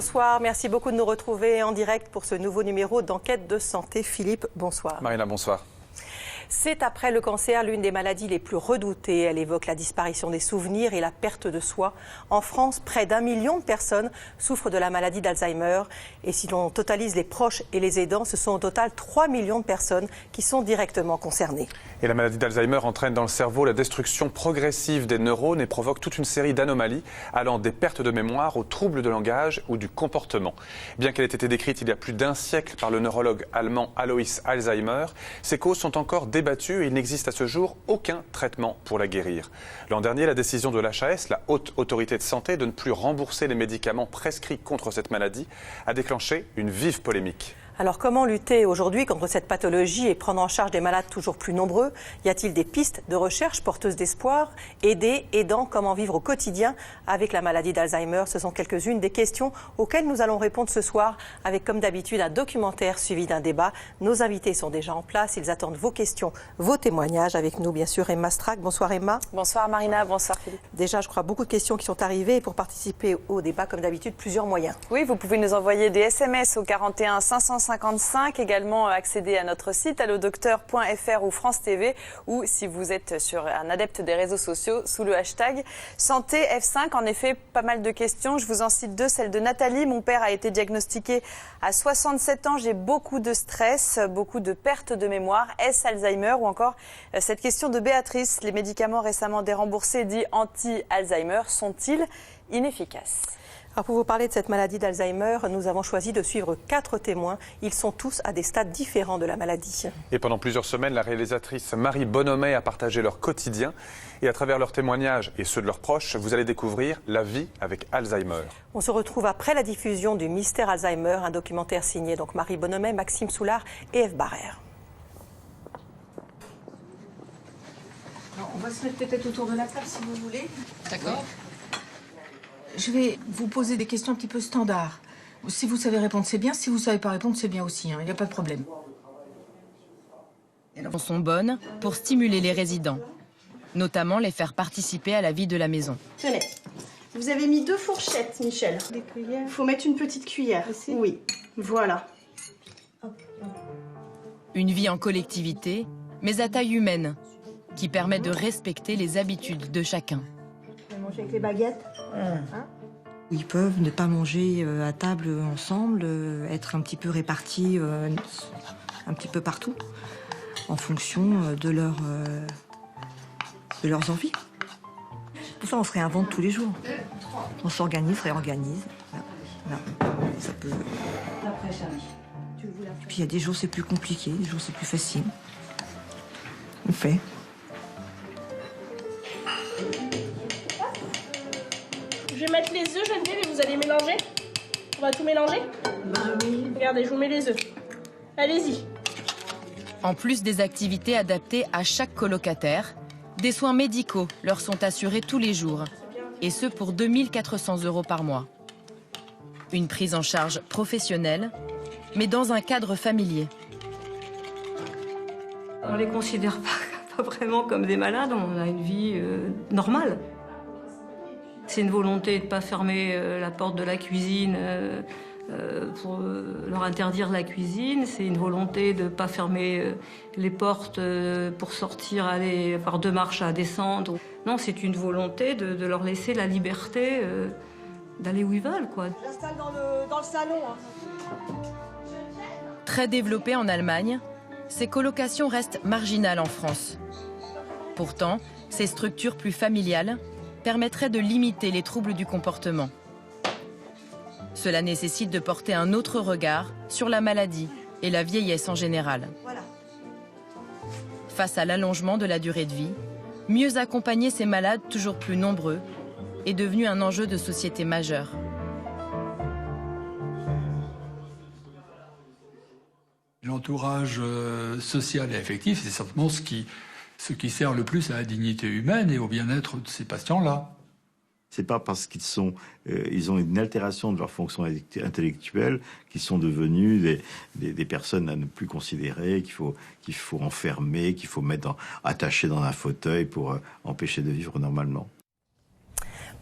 bonsoir. Merci beaucoup de nous retrouver en direct pour ce nouveau numéro d'Enquête de santé. Philippe, bonsoir. Marina, bonsoir. C'est après le cancer l'une des maladies les plus redoutées. Elle évoque la disparition des souvenirs et la perte de soi. En France, près d'1 million de personnes souffrent de la maladie d'Alzheimer. Et si l'on totalise les proches et les aidants, ce sont au total 3 millions de personnes qui sont directement concernées. Et la maladie d'Alzheimer entraîne dans le cerveau la destruction progressive des neurones et provoque toute une série d'anomalies allant des pertes de mémoire aux troubles de langage ou du comportement. Bien qu'elle ait été décrite il y a plus d'1 siècle par le neurologue allemand Alois Alzheimer, ses causes sont encore débattues et il n'existe à ce jour aucun traitement pour la guérir. L'an dernier, la décision de l'HAS, la Haute Autorité de Santé, de ne plus rembourser les médicaments prescrits contre cette maladie a déclenché une vive polémique. Alors comment lutter aujourd'hui contre cette pathologie et prendre en charge des malades toujours plus nombreux? Y a-t-il des pistes de recherche porteuses d'espoir? Aider, aidant, comment vivre au quotidien avec la maladie d'Alzheimer? Ce sont quelques-unes des questions auxquelles nous allons répondre ce soir avec, comme d'habitude, un documentaire suivi d'un débat. Nos invités sont déjà en place, ils attendent vos questions, vos témoignages. Avec nous, bien sûr, Emma Strack. Bonsoir Emma. Bonsoir Marina, bonsoir Philippe. Déjà, je crois, beaucoup de questions qui sont arrivées. Et pour participer au débat, comme d'habitude, plusieurs moyens. Oui, vous pouvez nous envoyer des SMS au 41 555, également accéder à notre site allodocteur.fr ou France TV, ou si vous êtes sur un adepte des réseaux sociaux, sous le hashtag Santé F5. En effet, pas mal de questions. Je vous en cite deux. Celle de Nathalie. Mon père a été diagnostiqué à 67 ans. J'ai beaucoup de stress, beaucoup de perte de mémoire. Est-ce Alzheimer? Ou encore cette question de Béatrice. Les médicaments récemment déremboursés dits anti-Alzheimer sont-ils inefficaces? Alors pour vous parler de cette maladie d'Alzheimer, nous avons choisi de suivre 4 témoins. Ils sont tous à des stades différents de la maladie. Et pendant plusieurs semaines, la réalisatrice Marie Bonhomet a partagé leur quotidien. Et à travers leurs témoignages et ceux de leurs proches, vous allez découvrir la vie avec Alzheimer. On se retrouve après la diffusion du Mystère Alzheimer, un documentaire signé donc Marie Bonhomet, Maxime Soulard et Eve Barrère. Alors, on va se mettre peut-être autour de la table si vous voulez. D'accord. Je vais vous poser des questions un petit peu standards. Si vous savez répondre, c'est bien. Si vous ne savez pas répondre, c'est bien aussi. Il n'y a pas de problème. Sont bonnes pour stimuler les résidents, notamment les faire participer à la vie de la maison. Tenez, vous avez mis 2 fourchettes, Michel. Des cuillères. Il faut mettre une petite cuillère. Ici. Oui, voilà. Une vie en collectivité, mais à taille humaine, qui permet de respecter les habitudes de chacun. On va manger avec les baguettes. Hein? Ils peuvent ne pas manger à table ensemble, être un petit peu répartis un petit peu partout, en fonction de leurs envies. Pour ça, on se réinvente tous les jours. On s'organise, réorganise. Voilà. Ça peut... Et puis il y a des jours c'est plus compliqué, des jours c'est plus facile. On fait. Je vais mettre les œufs, Geneviève, et vous allez mélanger. On va tout mélanger. Regardez, je vous mets les œufs. Allez-y. En plus des activités adaptées à chaque colocataire, des soins médicaux leur sont assurés tous les jours, et ce pour 2 400 € par mois. Une prise en charge professionnelle, mais dans un cadre familier. On les considère pas vraiment comme des malades, on a une vie normale. C'est une volonté de ne pas fermer la porte de la cuisine pour leur interdire la cuisine. C'est une volonté de ne pas fermer les portes pour sortir, aller par 2 marches à descendre. Non, c'est une volonté de leur laisser la liberté d'aller où ils veulent, quoi. J'installe dans le salon. Hein. Très développées en Allemagne, ces colocations restent marginales en France. Pourtant, ces structures plus familiales permettrait de limiter les troubles du comportement. Cela nécessite de porter un autre regard sur la maladie et la vieillesse en général. Face à l'allongement de la durée de vie, mieux accompagner ces malades toujours plus nombreux est devenu un enjeu de société majeur. L'entourage social et affectif, c'est certainement ce qui sert le plus à la dignité humaine et au bien-être de ces patients-là. C'est pas parce ils ont une altération de leur fonction intellectuelle qu'ils sont devenus des personnes à ne plus considérer, qu'il faut enfermer, qu'il faut mettre attacher dans un fauteuil pour empêcher de vivre normalement.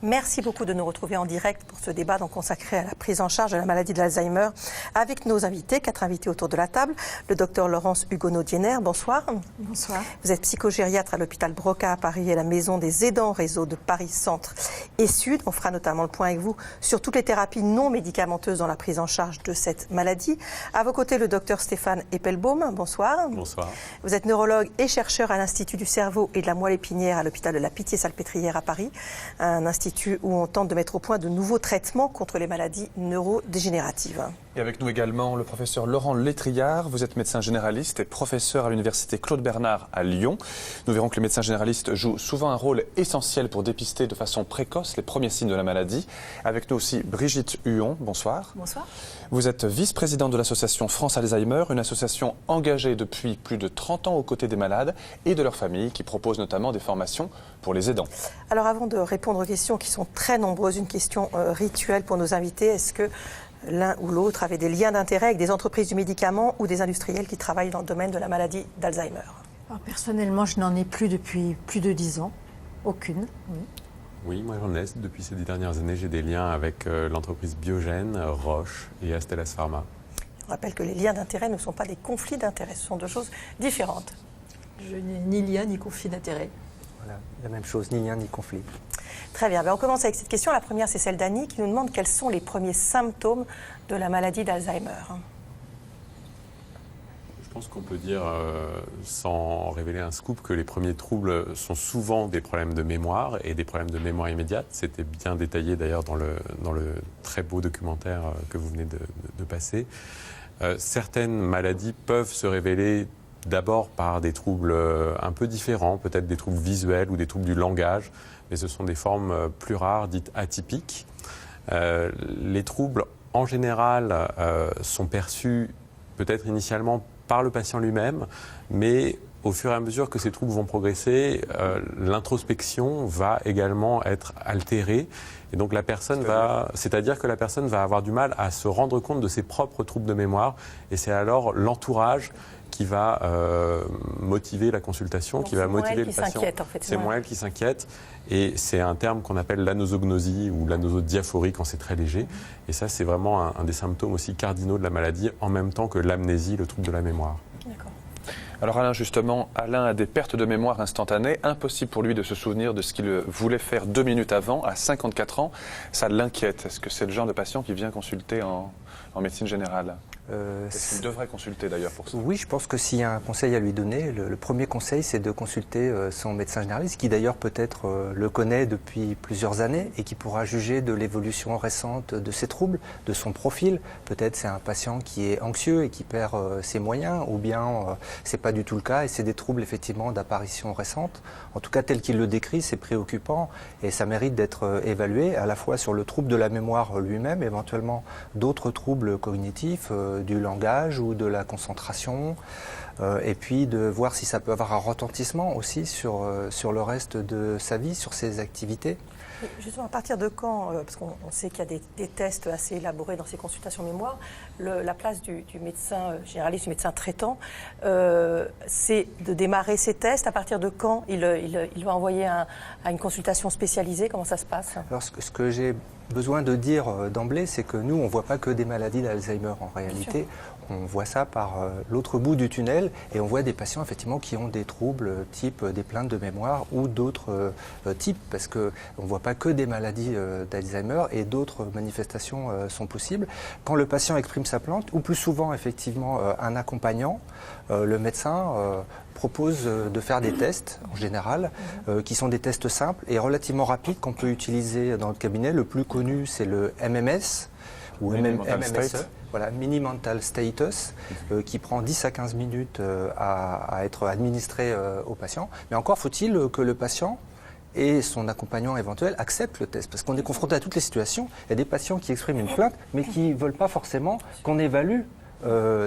Merci beaucoup de nous retrouver en direct pour ce débat consacré à la prise en charge de la maladie de l'Alzheimer avec nos invités, 4 invités autour de la table. Le docteur Laurence Hugonot-Diener, bonsoir. Bonsoir. Vous êtes psychogériatre à l'hôpital Broca à Paris et la Maison des aidants réseau de Paris Centre et Sud. On fera notamment le point avec vous sur toutes les thérapies non médicamenteuses dans la prise en charge de cette maladie. À vos côtés, le docteur Stéphane Eppelbaum, bonsoir. Bonsoir. Vous êtes neurologue et chercheur à l'Institut du cerveau et de la moelle épinière à l'hôpital de la Pitié-Salpêtrière à Paris, un institut où on tente de mettre au point de nouveaux traitements contre les maladies neurodégénératives. Et avec nous également le professeur Laurent Létriard. Vous êtes médecin généraliste et professeur à l'université Claude Bernard à Lyon. Nous verrons que les médecins généralistes jouent souvent un rôle essentiel pour dépister de façon précoce les premiers signes de la maladie. Avec nous aussi Brigitte Huon, bonsoir. Bonsoir. Vous êtes vice-présidente de l'association France Alzheimer, une association engagée depuis plus de 30 ans aux côtés des malades et de leurs familles qui propose notamment des formations pour les aidants. Alors avant de répondre aux questions qui sont très nombreuses, une question rituelle pour nos invités. Est-ce que l'un ou l'autre avait des liens d'intérêt avec des entreprises du médicament ou des industriels qui travaillent dans le domaine de la maladie d'Alzheimer? Alors, personnellement, je n'en ai plus depuis plus de 10 ans. Aucune. Oui. Oui, moi j'en ai. Depuis ces 10 dernières années, j'ai des liens avec l'entreprise Biogène, Roche et Astellas Pharma. On rappelle que les liens d'intérêt ne sont pas des conflits d'intérêt, ce sont deux choses différentes. Je n'ai ni lien ni conflit d'intérêt. Voilà, la même chose, ni lien ni conflit. Très bien, on commence avec cette question. La première, c'est celle d'Annie qui nous demande quels sont les premiers symptômes de la maladie d'Alzheimer. Je pense qu'on peut dire, sans révéler un scoop, que les premiers troubles sont souvent des problèmes de mémoire et des problèmes de mémoire immédiate. C'était bien détaillé d'ailleurs dans le très beau documentaire que vous venez de passer. Certaines maladies peuvent se révéler d'abord par des troubles un peu différents, peut-être des troubles visuels ou des troubles du langage, mais ce sont des formes plus rares, dites atypiques. Les troubles, en général, sont perçus peut-être initialement par le patient lui-même, mais au fur et à mesure que ces troubles vont progresser, l'introspection va également être altérée. Et donc c'est-à-dire que la personne va avoir du mal à se rendre compte de ses propres troubles de mémoire, et c'est alors l'entourage qui va motiver la consultation, qui va motiver le patient. C'est moins elle qui s'inquiète. Et c'est un terme qu'on appelle l'anosognosie ou l'anosodiaphorie quand c'est très léger. Et ça, c'est vraiment un des symptômes aussi cardinaux de la maladie, en même temps que l'amnésie, le trouble de la mémoire. D'accord. Alors Alain, justement, Alain a des pertes de mémoire instantanées. Impossible pour lui de se souvenir de ce qu'il voulait faire 2 minutes avant, à 54 ans. Ça l'inquiète. Est-ce que c'est le genre de patient qui vient consulter en médecine générale? Est-ce qu'il devrait consulter d'ailleurs pour ça? Oui, je pense que s'il y a un conseil à lui donner, le premier conseil, c'est de consulter son médecin généraliste, qui d'ailleurs peut-être le connaît depuis plusieurs années et qui pourra juger de l'évolution récente de ses troubles, de son profil. Peut-être c'est un patient qui est anxieux et qui perd ses moyens, ou bien c'est pas du tout le cas et c'est des troubles effectivement d'apparition récente. En tout cas, tel qu'il le décrit, c'est préoccupant et ça mérite d'être évalué à la fois sur le trouble de la mémoire lui-même, éventuellement d'autres troubles cognitifs, du langage ou de la concentration, et puis de voir si ça peut avoir un retentissement aussi sur le reste de sa vie, sur ses activités. Justement, à partir de quand, parce qu'on sait qu'il y a des tests assez élaborés dans ces consultations mémoire, la place du médecin généraliste, du médecin traitant, c'est de démarrer ces tests. À partir de quand il va envoyer à une consultation spécialisée? Comment ça se passe? Alors, ce que j'ai besoin de dire d'emblée, c'est que nous, on ne voit pas que des maladies d'Alzheimer en réalité. On voit ça par l'autre bout du tunnel et on voit des patients effectivement qui ont des troubles type des plaintes de mémoire ou d'autres types, parce qu'on ne voit pas que des maladies d'Alzheimer et d'autres manifestations sont possibles. Quand le patient exprime sa plainte, ou plus souvent effectivement un accompagnant, le médecin propose de faire des tests en général qui sont des tests simples et relativement rapides qu'on peut utiliser dans le cabinet. Le plus connu, c'est le MMS ou MMSE. Voilà, Mini Mental Status, qui prend 10 à 15 minutes à être administré au patient. Mais encore faut-il que le patient et son accompagnant éventuel acceptent le test. Parce qu'on est confronté à toutes les situations. Il y a des patients qui expriment une plainte, mais qui ne veulent pas forcément qu'on évalue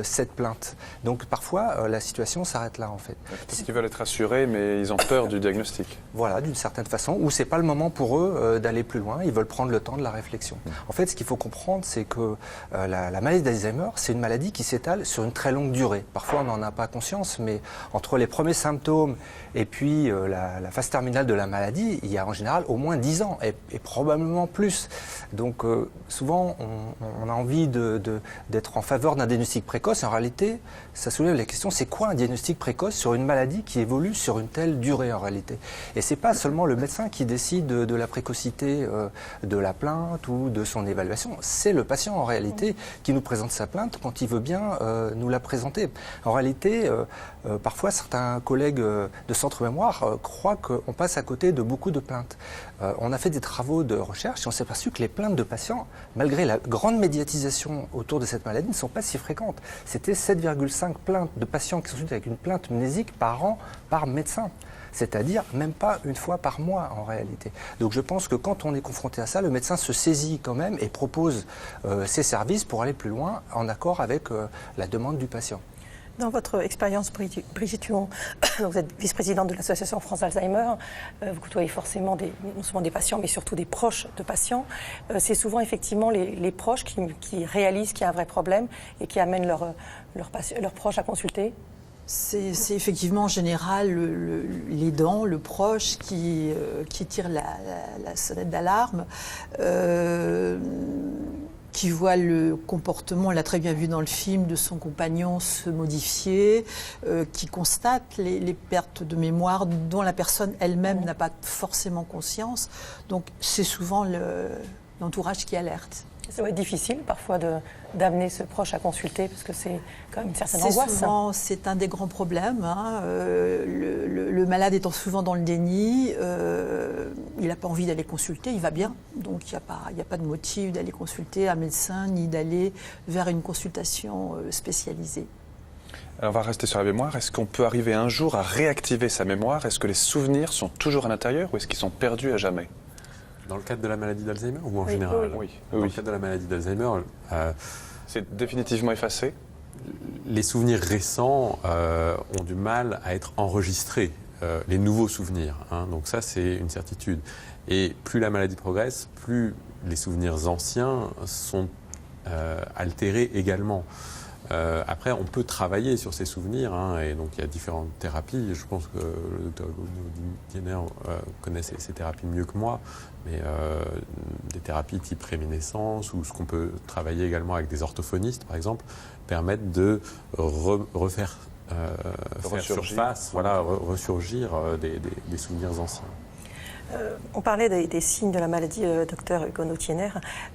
cette plainte. Donc parfois, la situation s'arrête là en fait. Parce qu'ils veulent être rassurés, mais ils ont peur du diagnostic. Voilà, d'une certaine façon, ou c'est pas le moment pour eux d'aller plus loin, ils veulent prendre le temps de la réflexion. En fait, ce qu'il faut comprendre, c'est que la maladie d'Alzheimer, c'est une maladie qui s'étale sur une très longue durée. Parfois, on n'en a pas conscience, mais entre les premiers symptômes et puis la phase terminale de la maladie, il y a en général au moins 10 ans, et probablement plus. Donc souvent, on a envie d'être en faveur d'un diagnostic précoce, et en réalité, ça soulève la question, c'est quoi un diagnostic précoce sur une maladie qui évolue sur une telle durée en réalité? Et c'est pas seulement le médecin qui décide de la précocité de la plainte ou de son évaluation, c'est le patient en réalité qui nous présente sa plainte quand il veut bien nous la présenter. En réalité, parfois certains collègues de Centre Mémoire croient qu'on passe à côté de beaucoup de plaintes. On a fait des travaux de recherche et on s'est aperçu que les plaintes de patients, malgré la grande médiatisation autour de cette maladie, ne sont pas si fréquentes. C'était 7,5 plaintes de patients qui sont suivis avec une plainte mnésique par an par médecin. C'est-à-dire même pas une fois par mois en réalité. Donc je pense que quand on est confronté à ça, le médecin se saisit quand même et propose ses services pour aller plus loin en accord avec la demande du patient. Dans votre expérience, Brigitte Huon, vous êtes vice-présidente de l'association France Alzheimer, vous côtoyez forcément non seulement des patients, mais surtout des proches de patients. C'est souvent effectivement les proches qui réalisent qu'il y a un vrai problème et qui amènent leurs proches à consulter. C'est effectivement en général l'aidant, le proche qui tire la sonnette d'alarme, qui voit le comportement, on l'a très bien vu dans le film, de son compagnon se modifier, qui constate les pertes de mémoire dont la personne elle-même n'a pas forcément conscience. Donc c'est souvent l'entourage qui alerte. Ça va être difficile parfois d'amener ce proche à consulter parce que c'est quand même une certaine angoisse. C'est un des grands problèmes. Hein. Le malade étant souvent dans le déni, il n'a pas envie d'aller consulter, il va bien. Donc il n'y a pas de motif d'aller consulter un médecin ni d'aller vers une consultation spécialisée. Alors on va rester sur la mémoire. Est-ce qu'on peut arriver un jour à réactiver sa mémoire? Est-ce que les souvenirs sont toujours à l'intérieur ou est-ce qu'ils sont perdus à jamais? Dans le cadre de la maladie d'Alzheimer ou en général? Oui. Dans le cadre de la maladie d'Alzheimer, c'est définitivement effacé? Les souvenirs récents ont du mal à être enregistrés, les nouveaux souvenirs. Hein, donc ça, c'est une certitude. Et plus la maladie progresse, plus les souvenirs anciens sont altérés également. Après, on peut travailler sur ces souvenirs, hein, et donc il y a différentes thérapies. Je pense que le docteur Diener connaît ces thérapies mieux que moi, mais des thérapies type réminiscence ou ce qu'on peut travailler également avec des orthophonistes, par exemple, permettent de refaire surface, ressurgir des souvenirs anciens. On parlait des signes de la maladie, docteur Hugo Notiener,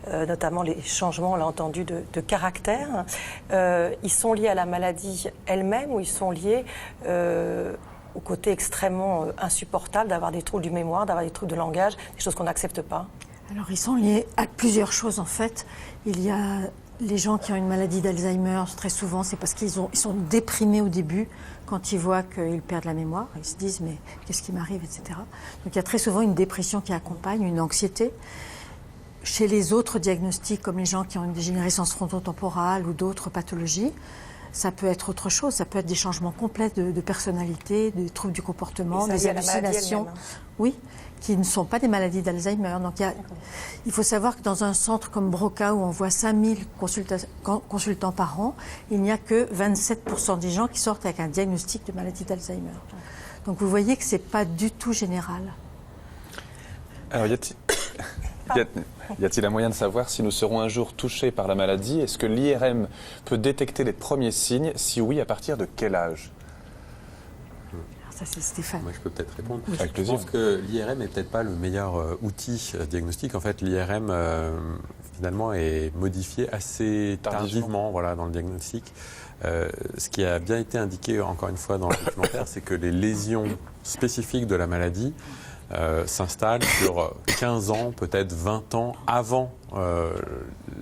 notamment les changements, on l'a entendu, de caractère. Ils sont liés à la maladie elle-même ou ils sont liés au côté extrêmement insupportable d'avoir des troubles du mémoire, d'avoir des troubles de langage, des choses qu'on n'accepte pas? Alors ils sont liés à plusieurs choses en fait. Il y a les gens qui ont une maladie d'Alzheimer, très souvent, c'est parce qu'ils sont déprimés au début quand ils voient qu'ils perdent la mémoire. Ils se disent, mais qu'est-ce qui m'arrive, etc. Donc il y a très souvent une dépression qui accompagne, une anxiété. Chez les autres diagnostics, comme les gens qui ont une dégénérescence frontotemporale ou d'autres pathologies, ça peut être autre chose. Ça peut être des changements complets de personnalité, des troubles du comportement, des hallucinations. Oui, qui ne sont pas des maladies d'Alzheimer. Donc il faut savoir que dans un centre comme Broca, où on voit 5000 consultants par an, il n'y a que 27% des gens qui sortent avec un diagnostic de maladie d'Alzheimer. Donc vous voyez que ce n'est pas du tout général. Alors y a-t-il un moyen de savoir si nous serons un jour touchés par la maladie? Est-ce que l'IRM peut détecter les premiers signes? Si oui, à partir de quel âge? Ça, c'est Stéphane. Moi, je peux peut-être répondre. Oui. Je pense que l'IRM n'est peut-être pas le meilleur outil diagnostique. En fait, l'IRM, finalement, est modifié assez tardivement dans le diagnostic. Ce qui a bien été indiqué, encore une fois, dans le documentaire, c'est que les lésions spécifiques de la maladie s'installent sur 15 ans, peut-être 20 ans avant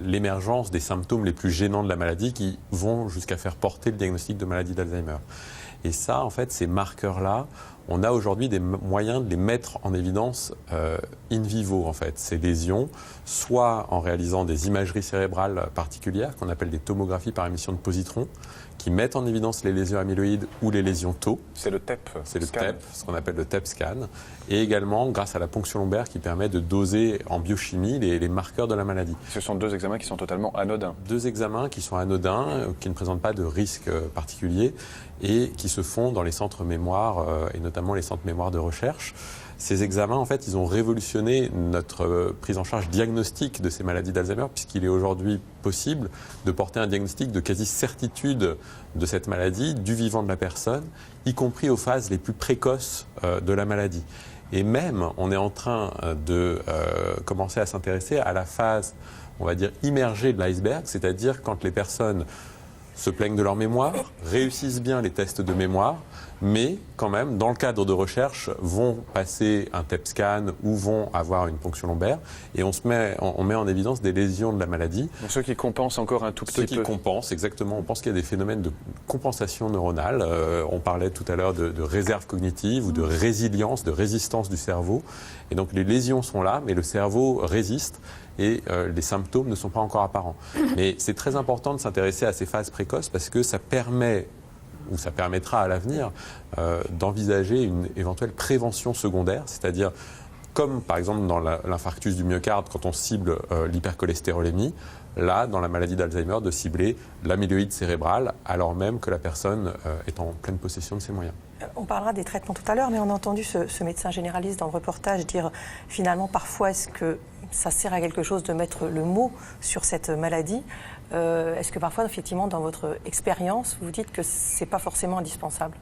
l'émergence des symptômes les plus gênants de la maladie qui vont jusqu'à faire porter le diagnostic de maladie d'Alzheimer. Et ça, en fait, ces marqueurs-là, on a aujourd'hui des moyens de les mettre en évidence in vivo, en fait, ces lésions, soit en réalisant des imageries cérébrales particulières, qu'on appelle des tomographies par émission de positrons, qui mettent en évidence les lésions amyloïdes ou les lésions tau. C'est le TEP. C'est le TEP, ce qu'on appelle le TEP scan. Et également grâce à la ponction lombaire qui permet de doser en biochimie les marqueurs de la maladie. Ce sont 2 examens qui sont totalement anodins. 2 examens qui sont anodins, qui ne présentent pas de risque particulier et qui se font dans les centres mémoire et notamment les centres mémoire de recherche. Ces examens, en fait, ils ont révolutionné notre prise en charge diagnostique de ces maladies d'Alzheimer, puisqu'il est aujourd'hui possible de porter un diagnostic de quasi-certitude de cette maladie, du vivant de la personne, y compris aux phases les plus précoces de la maladie. Et même, on est en train de commencer à s'intéresser à la phase, on va dire, immergée de l'iceberg, c'est-à-dire quand les personnes se plaignent de leur mémoire, réussissent bien les tests de mémoire, mais quand même, dans le cadre de recherche, vont passer un TEP scan ou vont avoir une ponction lombaire et on met en évidence des lésions de la maladie. Donc ceux qui compensent encore un tout petit peu. Ceux qui compensent, exactement. On pense qu'il y a des phénomènes de compensation neuronale. On parlait tout à l'heure de réserve cognitive ou de résilience, de résistance du cerveau. Et donc les lésions sont là, mais le cerveau résiste. Et les symptômes ne sont pas encore apparents. Mais c'est très important de s'intéresser à ces phases précoces parce que ça permet, ou ça permettra à l'avenir, d'envisager une éventuelle prévention secondaire, c'est-à-dire comme par exemple dans l'infarctus du myocarde, quand on cible l'hypercholestérolémie, là, dans la maladie d'Alzheimer, de cibler l'amyloïde cérébrale alors même que la personne est en pleine possession de ses moyens. On parlera des traitements tout à l'heure, mais on a entendu ce médecin généraliste dans le reportage dire finalement parfois est-ce que ça sert à quelque chose de mettre le mot sur cette maladie. Est-ce que parfois, effectivement, dans votre expérience, vous dites que ce n'est pas forcément indispensable ?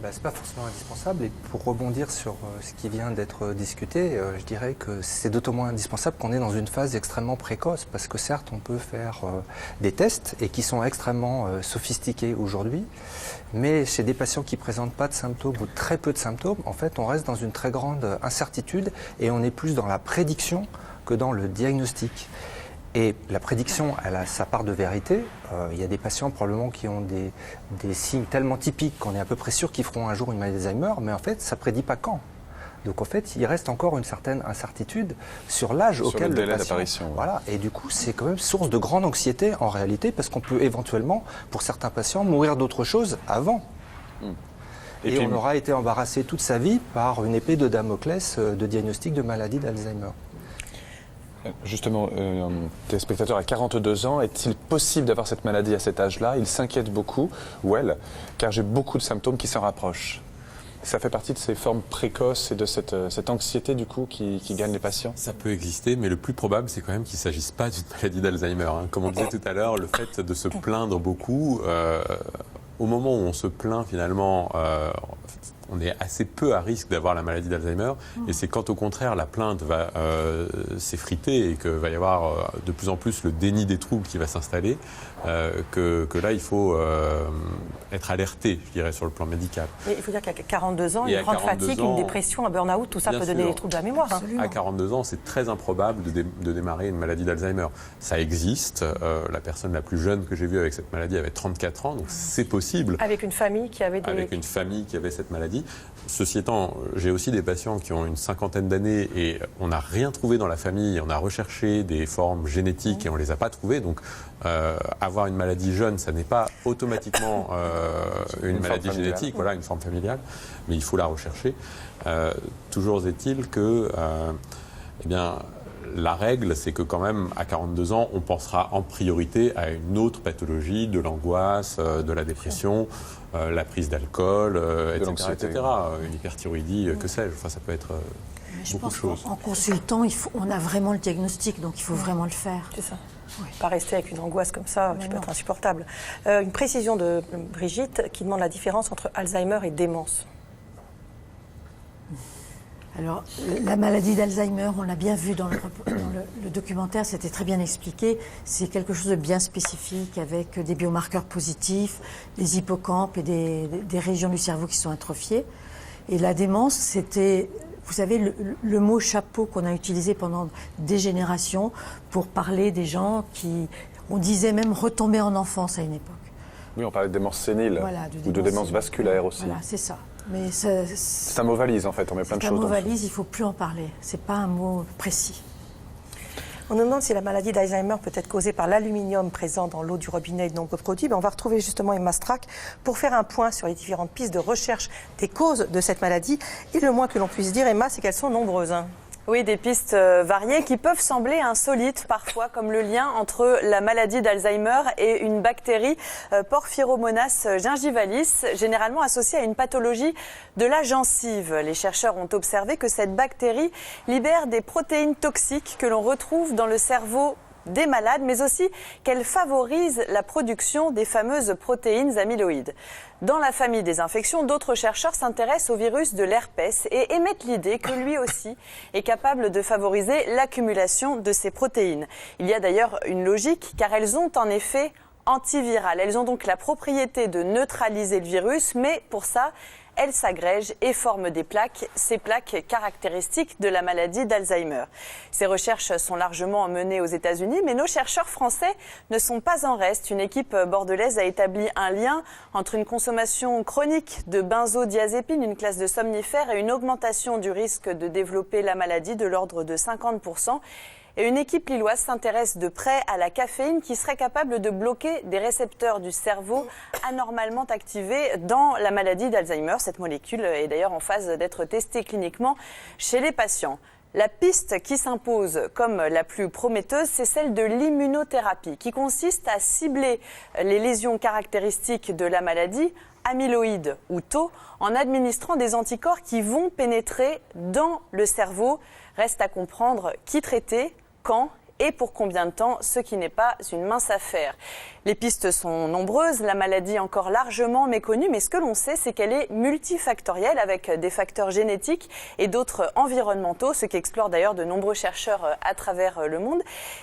Ce n'est pas forcément indispensable. Et pour rebondir sur ce qui vient d'être discuté, je dirais que c'est d'autant moins indispensable qu'on est dans une phase extrêmement précoce. Parce que certes, on peut faire des tests et qui sont extrêmement sophistiqués aujourd'hui. Mais chez des patients qui ne présentent pas de symptômes ou très peu de symptômes, en fait, on reste dans une très grande incertitude et on est plus dans la prédiction que dans le diagnostic. Et la prédiction, elle a sa part de vérité. Il y a des patients probablement qui ont des signes tellement typiques qu'on est à peu près sûr qu'ils feront un jour une maladie d'Alzheimer, mais en fait, ça ne prédit pas quand. Donc en fait, il reste encore une certaine incertitude sur l'âge auquel le délai patient... d'apparition. Voilà. Et du coup, c'est quand même source de grande anxiété en réalité, parce qu'on peut éventuellement, pour certains patients, mourir d'autre chose avant. Et puis, on aura été embarrassé toute sa vie par une épée de Damoclès de diagnostic de maladie d'Alzheimer. Justement, téléspectateur à 42 ans, est-il possible d'avoir cette maladie à cet âge-là? Il s'inquiète beaucoup, ou elle, car j'ai beaucoup de symptômes qui s'en rapprochent. Ça fait partie de ces formes précoces et de cette anxiété du coup qui gagne les patients? Ça peut exister, mais le plus probable, c'est quand même qu'il ne s'agisse pas d'une maladie d'Alzheimer. Comme on disait tout à l'heure, le fait de se plaindre beaucoup, au moment où on se plaint finalement, on est assez peu à risque d'avoir la maladie d'Alzheimer. Et c'est quand au contraire la plainte va s'effriter et qu'il va y avoir de plus en plus le déni des troubles qui va s'installer, que là il faut être alerté, je dirais, sur le plan médical. Mais il faut dire qu'à 42 ans, une grande fatigue, une dépression, un burn-out, tout ça peut donner des troubles de la mémoire. À 42 ans, c'est très improbable de démarrer une maladie d'Alzheimer. Ça existe. La personne la plus jeune que j'ai vue avec cette maladie avait 34 ans, donc c'est possible. Avec une famille qui avait Avec une famille qui avait cette maladie. Ceci étant, j'ai aussi des patients qui ont une cinquantaine d'années et on n'a rien trouvé dans la famille. On a recherché des formes génétiques et on ne les a pas trouvées. Donc, avoir une maladie jeune, ça n'est pas automatiquement une maladie génétique, voilà, une forme familiale, mais il faut la rechercher. Toujours est-il que, eh bien, la règle, c'est que quand même, à 42 ans, on pensera en priorité à une autre pathologie, de l'angoisse, de la dépression, la prise d'alcool, etc. Une hyperthyroïdie, que sais-je. Enfin, ça peut être beaucoup de choses. En consultant, on a vraiment le diagnostic, donc il faut vraiment le faire. C'est ça. Oui. Pas rester avec une angoisse comme ça, qui peut être insupportable. Une précision de Brigitte qui demande la différence entre Alzheimer et démence. Alors, la maladie d'Alzheimer, on l'a bien vu dans le documentaire, c'était très bien expliqué. C'est quelque chose de bien spécifique avec des biomarqueurs positifs, des hippocampes et des régions du cerveau qui sont atrophiées. Et la démence, c'était, vous savez, le mot chapeau qu'on a utilisé pendant des générations pour parler des gens qui, on disait même retomber en enfance à une époque. Oui, on parlait de démence sénile, ou de démence vasculaire aussi. Voilà, c'est ça. Mais c'est un mot valise en fait, on met plein de choses. C'est un mot valise, il ne faut plus en parler. Ce n'est pas un mot précis. On nous demande si la maladie d'Alzheimer peut être causée par l'aluminium présent dans l'eau du robinet et de nombreux produits. On va retrouver justement Emma Strack pour faire un point sur les différentes pistes de recherche des causes de cette maladie. Et le moins que l'on puisse dire, Emma, c'est qu'elles sont nombreuses. Oui, des pistes variées qui peuvent sembler insolites parfois, comme le lien entre la maladie d'Alzheimer et une bactérie Porphyromonas gingivalis, généralement associée à une pathologie de la gencive. Les chercheurs ont observé que cette bactérie libère des protéines toxiques que l'on retrouve dans le cerveau des malades, mais aussi qu'elle favorise la production des fameuses protéines amyloïdes. Dans la famille des infections, d'autres chercheurs s'intéressent au virus de l'herpès et émettent l'idée que lui aussi est capable de favoriser l'accumulation de ces protéines. Il y a d'ailleurs une logique, car elles ont en effet antivirales. Elles ont donc la propriété de neutraliser le virus, mais pour ça, elles s'agrègent et forment des plaques, ces plaques caractéristiques de la maladie d'Alzheimer. Ces recherches sont largement menées aux États-Unis, mais nos chercheurs français ne sont pas en reste. Une équipe bordelaise a établi un lien entre une consommation chronique de benzodiazépine, une classe de somnifères, et une augmentation du risque de développer la maladie de l'ordre de 50%. Et une équipe lilloise s'intéresse de près à la caféine qui serait capable de bloquer des récepteurs du cerveau anormalement activés dans la maladie d'Alzheimer. Cette molécule est d'ailleurs en phase d'être testée cliniquement chez les patients. La piste qui s'impose comme la plus prometteuse, c'est celle de l'immunothérapie, qui consiste à cibler les lésions caractéristiques de la maladie, amyloïdes ou tau, en administrant des anticorps qui vont pénétrer dans le cerveau. Reste à comprendre qui traiter, quand et pour combien de temps, ce qui n'est pas une mince affaire. Les pistes sont nombreuses, la maladie encore largement méconnue, mais ce que l'on sait, c'est qu'elle est multifactorielle avec des facteurs génétiques et d'autres environnementaux, ce qu'explorent d'ailleurs de nombreux chercheurs à travers le monde.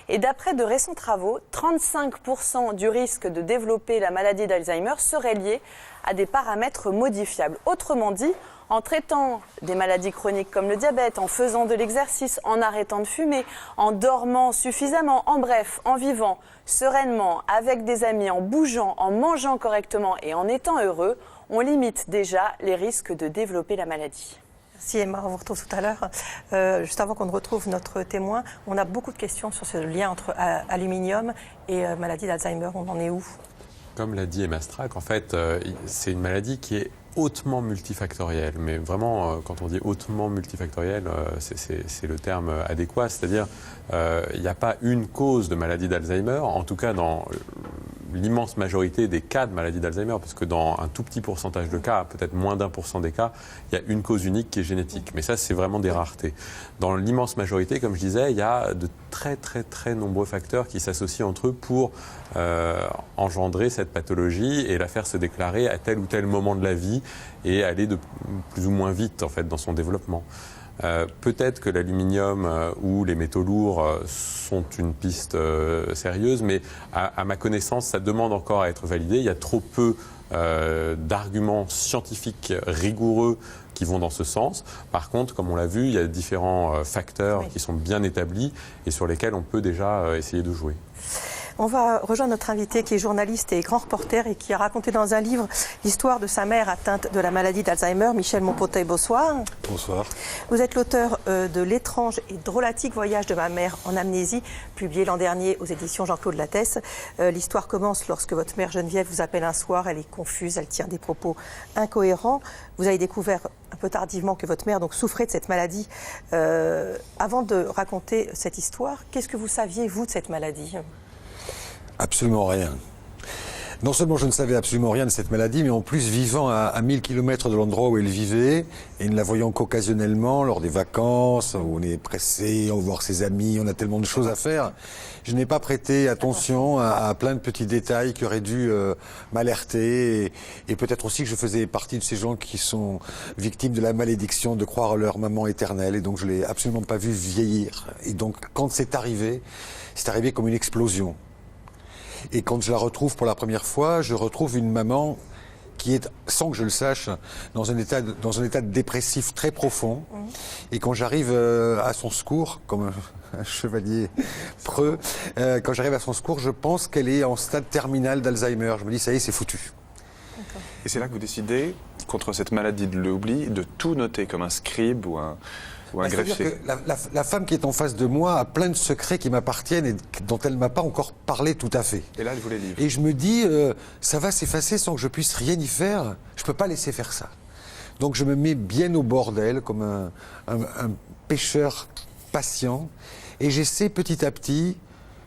Et d'après de récents travaux, 35% du risque de développer la maladie d'Alzheimer serait lié à des paramètres modifiables. Autrement dit, en traitant des maladies chroniques comme le diabète, en faisant de l'exercice, en arrêtant de fumer, en dormant suffisamment, en bref, en vivant sereinement, avec des amis, en bougeant, en mangeant correctement et en étant heureux, on limite déjà les risques de développer la maladie. Merci Emma, on vous retrouve tout à l'heure. Juste avant qu'on ne retrouve notre témoin, on a beaucoup de questions sur ce lien entre aluminium et maladie d'Alzheimer. On en est où? Comme l'a dit Emma Strack, en fait, c'est une maladie qui est hautement multifactorielle. Mais vraiment, quand on dit hautement multifactorielle, c'est le terme adéquat. C'est-à-dire, il n'y a pas une cause de maladie d'Alzheimer, en tout cas dans l'immense majorité des cas de maladie d'Alzheimer, parce que dans un tout petit pourcentage de cas, peut-être moins d'1% des cas, il y a une cause unique qui est génétique. Mais ça, c'est vraiment des raretés. Dans l'immense majorité, comme je disais, il y a de très nombreux facteurs qui s'associent entre eux pour engendrer cette pathologie et la faire se déclarer à tel ou tel moment de la vie et aller de plus ou moins vite en fait dans son développement. Peut-être que l'aluminium ou les métaux lourds sont une piste sérieuse, mais à ma connaissance, ça demande encore à être validé. Il y a trop peu d'arguments scientifiques rigoureux qui vont dans ce sens. Par contre, comme on l'a vu, il y a différents facteurs qui sont bien établis et sur lesquels on peut déjà essayer de jouer. On va rejoindre notre invité qui est journaliste et grand reporter et qui a raconté dans un livre l'histoire de sa mère atteinte de la maladie d'Alzheimer. Michel Monpotet, bonsoir. Bonsoir. Vous êtes l'auteur de L'étrange et drôlatique voyage de ma mère en amnésie, publié l'an dernier aux éditions Jean-Claude Lattès. L'histoire commence lorsque votre mère Geneviève vous appelle un soir. Elle est confuse, elle tient des propos incohérents. Vous avez découvert un peu tardivement que votre mère donc souffrait de cette maladie. Avant de raconter cette histoire, qu'est-ce que vous saviez, vous, de cette maladie ? Absolument rien. Non seulement je ne savais absolument rien de cette maladie, mais en plus vivant à 1000 km de l'endroit où elle vivait et ne la voyant qu'occasionnellement lors des vacances, où on est pressé, on va voir ses amis, on a tellement de choses à faire, je n'ai pas prêté attention à plein de petits détails qui auraient dû m'alerter et peut-être aussi que je faisais partie de ces gens qui sont victimes de la malédiction de croire leur maman éternelle et donc je ne l'ai absolument pas vu vieillir. Et donc quand c'est arrivé comme une explosion. Et quand je la retrouve pour la première fois, je retrouve une maman qui est, sans que je le sache, dans un état dépressif très profond. Et quand j'arrive à son secours, comme un chevalier preux, quand j'arrive à son secours, je pense qu'elle est en stade terminal d'Alzheimer. Je me dis, ça y est, c'est foutu. Et c'est là que vous décidez contre cette maladie de l'oubli de tout noter comme un scribe ou un greffier. C'est-à-dire que la femme qui est en face de moi a plein de secrets qui m'appartiennent et dont elle ne m'a pas encore parlé tout à fait. Et là, elle vous les livre. Et je me dis, ça va s'effacer sans que je puisse rien y faire. Je ne peux pas laisser faire ça. Donc je me mets bien au bord d'elle comme un pêcheur patient. Et j'essaie petit à petit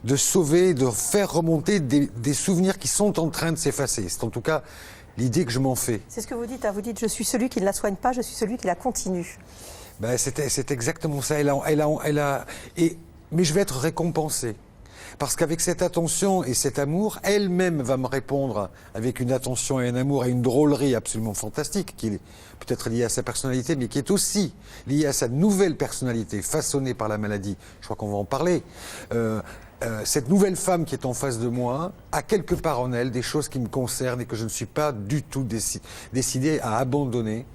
de sauver, de faire remonter des souvenirs qui sont en train de s'effacer. C'est en tout cas l'idée que je m'en fais. C'est ce que vous dites, hein. Vous dites, je suis celui qui ne la soigne pas, je suis celui qui la continue. Ben, c'est exactement ça. Mais je vais être récompensé. Parce qu'avec cette attention et cet amour, elle-même va me répondre avec une attention et un amour et une drôlerie absolument fantastique, qui est peut-être liée à sa personnalité, mais qui est aussi liée à sa nouvelle personnalité, façonnée par la maladie. Je crois qu'on va en parler. Cette nouvelle femme qui est en face de moi a quelque part en elle des choses qui me concernent et que je ne suis pas du tout décidé à abandonner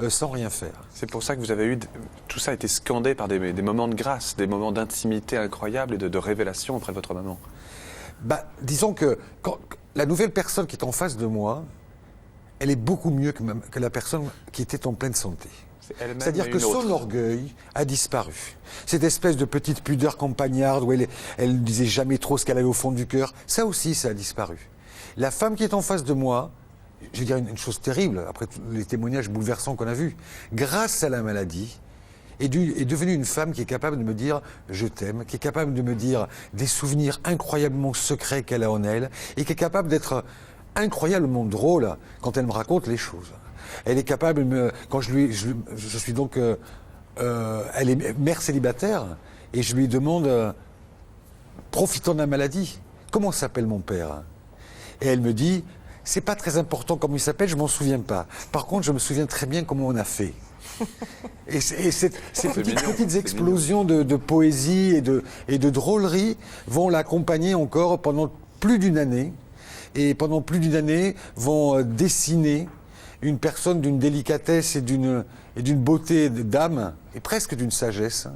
sans rien faire. C'est pour ça que vous avez eu... Tout ça a été scandé par des moments de grâce, des moments d'intimité incroyables et de révélation auprès de votre maman. Bah, disons que la nouvelle personne qui est en face de moi, elle est beaucoup mieux que la personne qui était en pleine santé. C'est-à-dire que son orgueil a disparu. Cette espèce de petite pudeur campagnarde où elle ne disait jamais trop ce qu'elle avait au fond du cœur, ça aussi, ça a disparu. La femme qui est en face de moi, je vais dire une chose terrible, après tous les témoignages bouleversants qu'on a vus, grâce à la maladie, est devenue une femme qui est capable de me dire « je t'aime », qui est capable de me dire des souvenirs incroyablement secrets qu'elle a en elle, et qui est capable d'être incroyablement drôle quand elle me raconte les choses. Elle est capable, quand je suis donc, elle est mère célibataire, et je lui demande, profitant de la maladie, comment s'appelle mon père? Et elle me dit, c'est pas très important comment il s'appelle, je m'en souviens pas. Par contre, je me souviens très bien comment on a fait. Et ces petites explosions de poésie et de drôlerie vont l'accompagner encore pendant plus d'une année, et pendant plus d'une année vont dessiner une personne d'une délicatesse et d'une beauté d'âme, et presque d'une sagesse.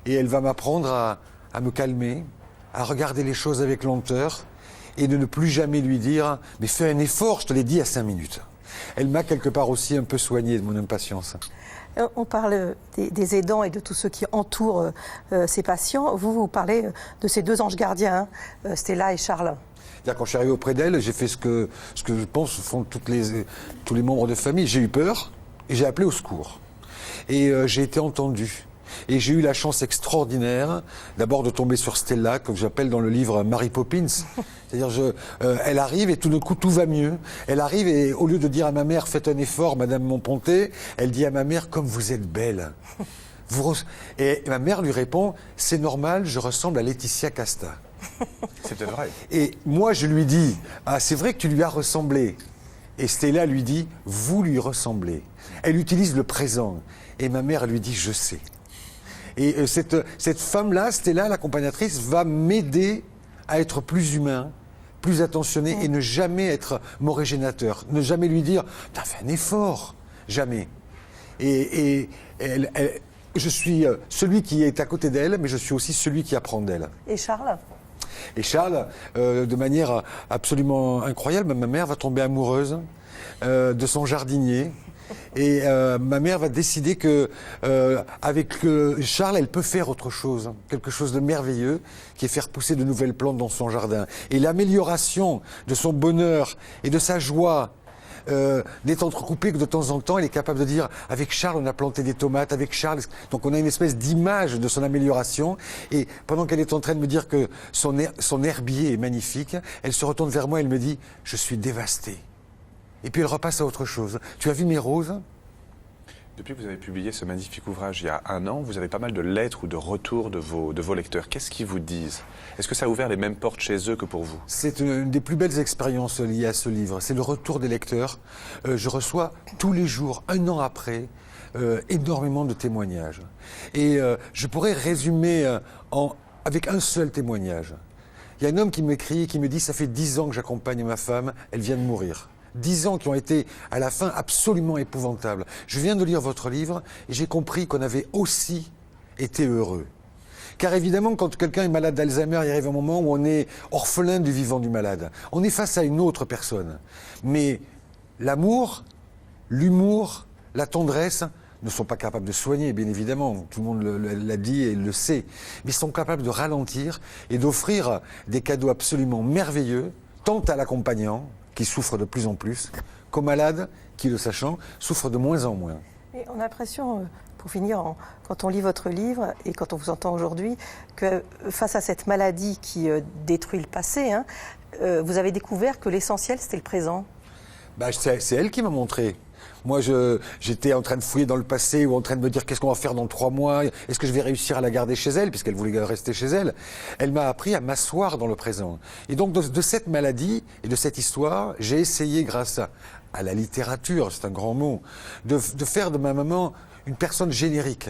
Et elle va m'apprendre à me calmer, à regarder les choses avec lenteur, et de ne plus jamais lui dire « mais fais un effort, je te l'ai dit à 5 minutes ». Elle m'a quelque part aussi un peu soigné de mon impatience. On parle des aidants et de tous ceux qui entourent ces patients. Vous parlez de ces 2 anges gardiens, Stella et Charles. Quand je suis arrivé auprès d'elle, j'ai fait ce que je pense font tous les membres de famille. J'ai eu peur et j'ai appelé au secours. Et j'ai été entendu. Et j'ai eu la chance extraordinaire, d'abord de tomber sur Stella, que j'appelle dans le livre Mary Poppins. C'est-à-dire, elle arrive et tout d'un coup, tout va mieux. Elle arrive et au lieu de dire à ma mère, faites un effort, Madame Monponté, elle dit à ma mère, comme vous êtes belle. Et ma mère lui répond, c'est normal, je ressemble à Laetitia Casta. C'était vrai. Et moi, je lui dis, ah, c'est vrai que tu lui as ressemblé. Et Stella lui dit, vous lui ressemblez. Elle utilise le présent. Et ma mère lui dit, je sais. Et cette femme-là, Stella, l'accompagnatrice, va m'aider à être plus humain, plus attentionné et ne jamais être morégénateur. Ne jamais lui dire, t'as fait un effort. Jamais. Et je suis celui qui est à côté d'elle, mais je suis aussi celui qui apprend d'elle. Et Charles ? Et Charles, de manière absolument incroyable, ma mère va tomber amoureuse de son jardinier. Et ma mère va décider que avec Charles, elle peut faire autre chose, quelque chose de merveilleux, qui est faire pousser de nouvelles plantes dans son jardin. Et l'amélioration de son bonheur et de sa joie n'est entrecoupée que de temps en temps, elle est capable de dire « avec Charles, on a planté des tomates, avec Charles… » Donc on a une espèce d'image de son amélioration. Et pendant qu'elle est en train de me dire que son herbier est magnifique, elle se retourne vers moi et elle me dit « je suis dévastée ». Et puis elle repasse à autre chose. Tu as vu mes roses ? Depuis que vous avez publié ce magnifique ouvrage il y a 1 an, vous avez pas mal de lettres ou de retours de vos lecteurs. Qu'est-ce qu'ils vous disent ? Est-ce que ça a ouvert les mêmes portes chez eux que pour vous ? C'est une des plus belles expériences liées à ce livre. C'est le retour des lecteurs. Je reçois tous les jours, 1 an après, énormément de témoignages. Et je pourrais résumer avec un seul témoignage. Il y a un homme qui m'écrit, qui me dit « ça fait 10 ans que j'accompagne ma femme, elle vient de mourir ». 10 ans qui ont été, à la fin, absolument épouvantables. Je viens de lire votre livre et j'ai compris qu'on avait aussi été heureux. Car évidemment, quand quelqu'un est malade d'Alzheimer, il arrive un moment où on est orphelin du vivant du malade. On est face à une autre personne. Mais l'amour, l'humour, la tendresse ne sont pas capables de soigner, bien évidemment, tout le monde l'a dit et le sait, mais ils sont capables de ralentir et d'offrir des cadeaux absolument merveilleux, tant à l'accompagnant, qui souffre de plus en plus, qu'au malade, qui, le sachant, souffre de moins en moins. Et on a l'impression, pour finir, quand on lit votre livre et quand on vous entend aujourd'hui, que face à cette maladie qui détruit le passé, vous avez découvert que l'essentiel, c'était le présent. C'est elle qui m'a montré. Moi, j'étais en train de fouiller dans le passé ou en train de me dire qu'est-ce qu'on va faire dans 3 mois, est-ce que je vais réussir à la garder chez elle, puisqu'elle voulait rester chez elle. Elle m'a appris à m'asseoir dans le présent. Et donc, de cette maladie et de cette histoire, j'ai essayé, grâce à la littérature, c'est un grand mot, de faire de ma maman une personne générique.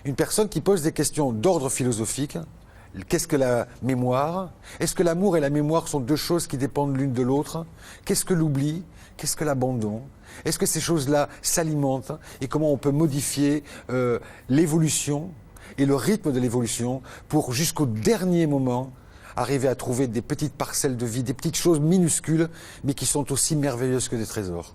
Une personne qui pose des questions d'ordre philosophique. Qu'est-ce que la mémoire? Est-ce que l'amour et la mémoire sont 2 choses qui dépendent l'une de l'autre? Qu'est-ce que l'oubli? Qu'est-ce que l'abandon? Est-ce que ces choses-là s'alimentent? Et comment on peut modifier l'évolution et le rythme de l'évolution pour, jusqu'au dernier moment, arriver à trouver des petites parcelles de vie, des petites choses minuscules, mais qui sont aussi merveilleuses que des trésors.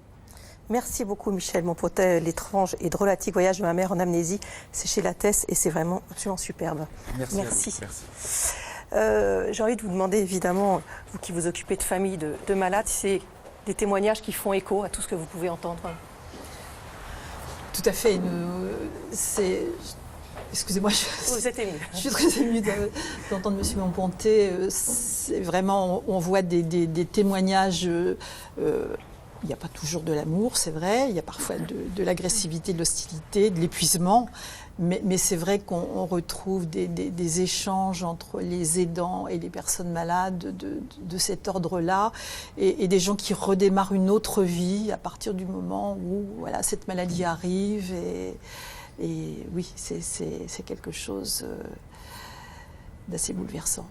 Merci beaucoup Michel Monpotet, L'étrange et drôlatique voyage de ma mère en amnésie. C'est chez Lattès et c'est vraiment absolument superbe. Merci. J'ai envie de vous demander, évidemment, vous qui vous occupez de familles de malades, c'est des témoignages qui font écho à tout ce que vous pouvez entendre. Tout à fait. Excusez-moi, vous êtes émue. Je suis très émue d'entendre M. Monpotet. C'est vraiment, on voit des témoignages. Il n'y a pas toujours de l'amour, c'est vrai. Il y a parfois de l'agressivité, de l'hostilité, de l'épuisement. Mais c'est vrai qu'on retrouve des échanges entre les aidants et les personnes malades de cet ordre-là, et des gens qui redémarrent une autre vie à partir du moment où cette maladie arrive. Et oui, c'est quelque chose d'assez bouleversant.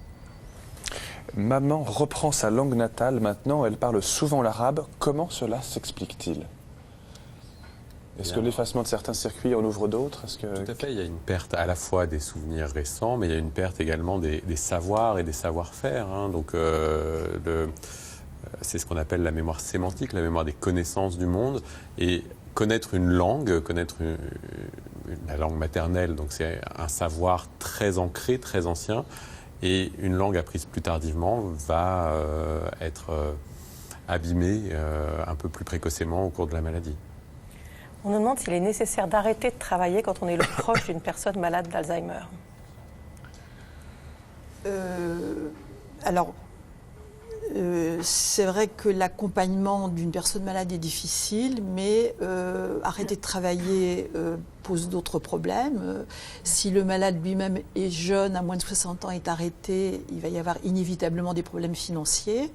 Maman reprend sa langue natale maintenant, elle parle souvent l'arabe. Comment cela s'explique-t-il ? Est-ce que l'effacement de certains circuits en ouvre d'autres ? Tout à fait, il y a une perte à la fois des souvenirs récents, mais il y a une perte également des savoirs et des savoir-faire. Donc c'est ce qu'on appelle la mémoire sémantique, la mémoire des connaissances du monde. Et connaître une langue, connaître la langue maternelle, donc c'est un savoir très ancré, très ancien. Et une langue apprise plus tardivement va être abîmée un peu plus précocement au cours de la maladie. On nous demande s'il est nécessaire d'arrêter de travailler quand on est le proche d'une personne malade d'Alzheimer. C'est vrai que l'accompagnement d'une personne malade est difficile, mais arrêter de travailler pose d'autres problèmes. Si le malade lui-même est jeune, à moins de 60 ans, est arrêté, il va y avoir inévitablement des problèmes financiers.